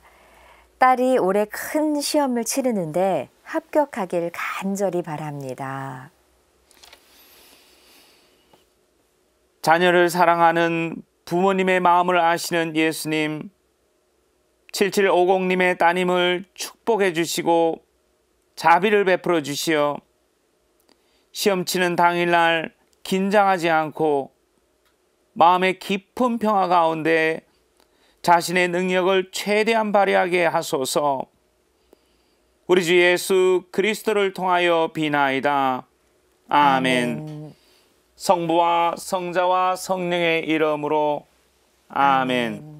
Speaker 1: 딸이 올해 큰 시험을 치르는데 합격하길 간절히 바랍니다.
Speaker 6: 자녀를 사랑하는 부모님의 마음을 아시는 예수님, 7750님의 따님을 축복해 주시고 자비를 베풀어 주시어 시험 치는 당일날 긴장하지 않고 마음의 깊은 평화 가운데 자신의 능력을 최대한 발휘하게 하소서. 우리 주 예수 그리스도를 통하여 비나이다. 아멘. 성부와 성자와 성령의 이름으로 아멘.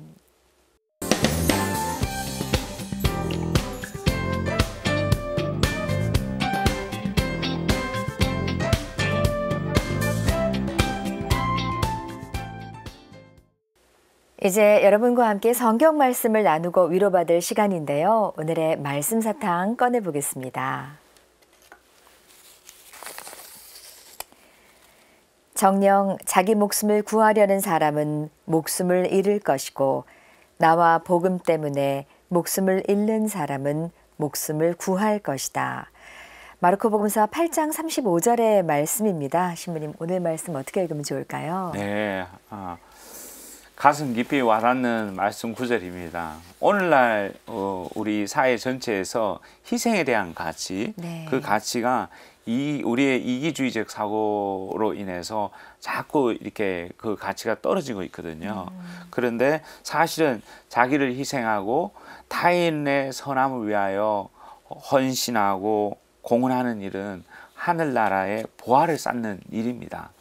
Speaker 1: 이제 여러분과 함께 성경 말씀을 나누고 위로받을 시간인데요. 오늘의 말씀 사탕 꺼내보겠습니다. 정녕 자기 목숨을 구하려는 사람은 목숨을 잃을 것이고 나와 복음 때문에 목숨을 잃는 사람은 목숨을 구할 것이다. 마르코복음서 8장 35절의 말씀입니다. 신부님, 오늘 말씀 어떻게 읽으면 좋을까요?
Speaker 6: 네, 가슴 깊이 와닿는 말씀 구절입니다. 오늘날 우리 사회 전체에서 희생에 대한 가치, 그 가치가 우리의 이기주의적 사고로 인해서 자꾸 이렇게 그 가치가 떨어지고 있거든요. 그런데 사실은 자기를 희생하고 타인의 선함을 위하여 헌신하고 공헌하는 일은 하늘나라의 보화를 쌓는 일입니다.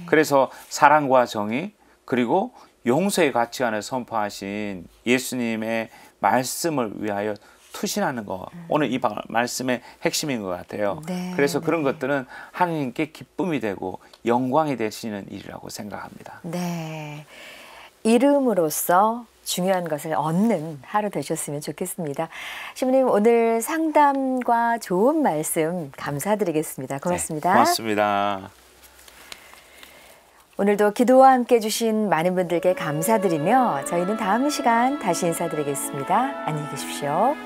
Speaker 6: 그래서 사랑과 정의 그리고 용서의 가치관을 선포하신 예수님의 말씀을 위하여 투신하는 거, 오늘 이 말씀의 핵심인 것 같아요. 그래서 그런 것들은 하나님께 기쁨이 되고 영광이 되시는 일이라고 생각합니다.
Speaker 1: 네, 이름으로써 중요한 것을 얻는 하루 되셨으면 좋겠습니다. 신부님, 오늘 상담과 좋은 말씀 감사드리겠습니다. 고맙습니다.
Speaker 6: 네, 고맙습니다.
Speaker 1: 오늘도 기도와 함께 해주신 많은 분들께 감사드리며 저희는 다음 시간 다시 인사드리겠습니다. 안녕히 계십시오.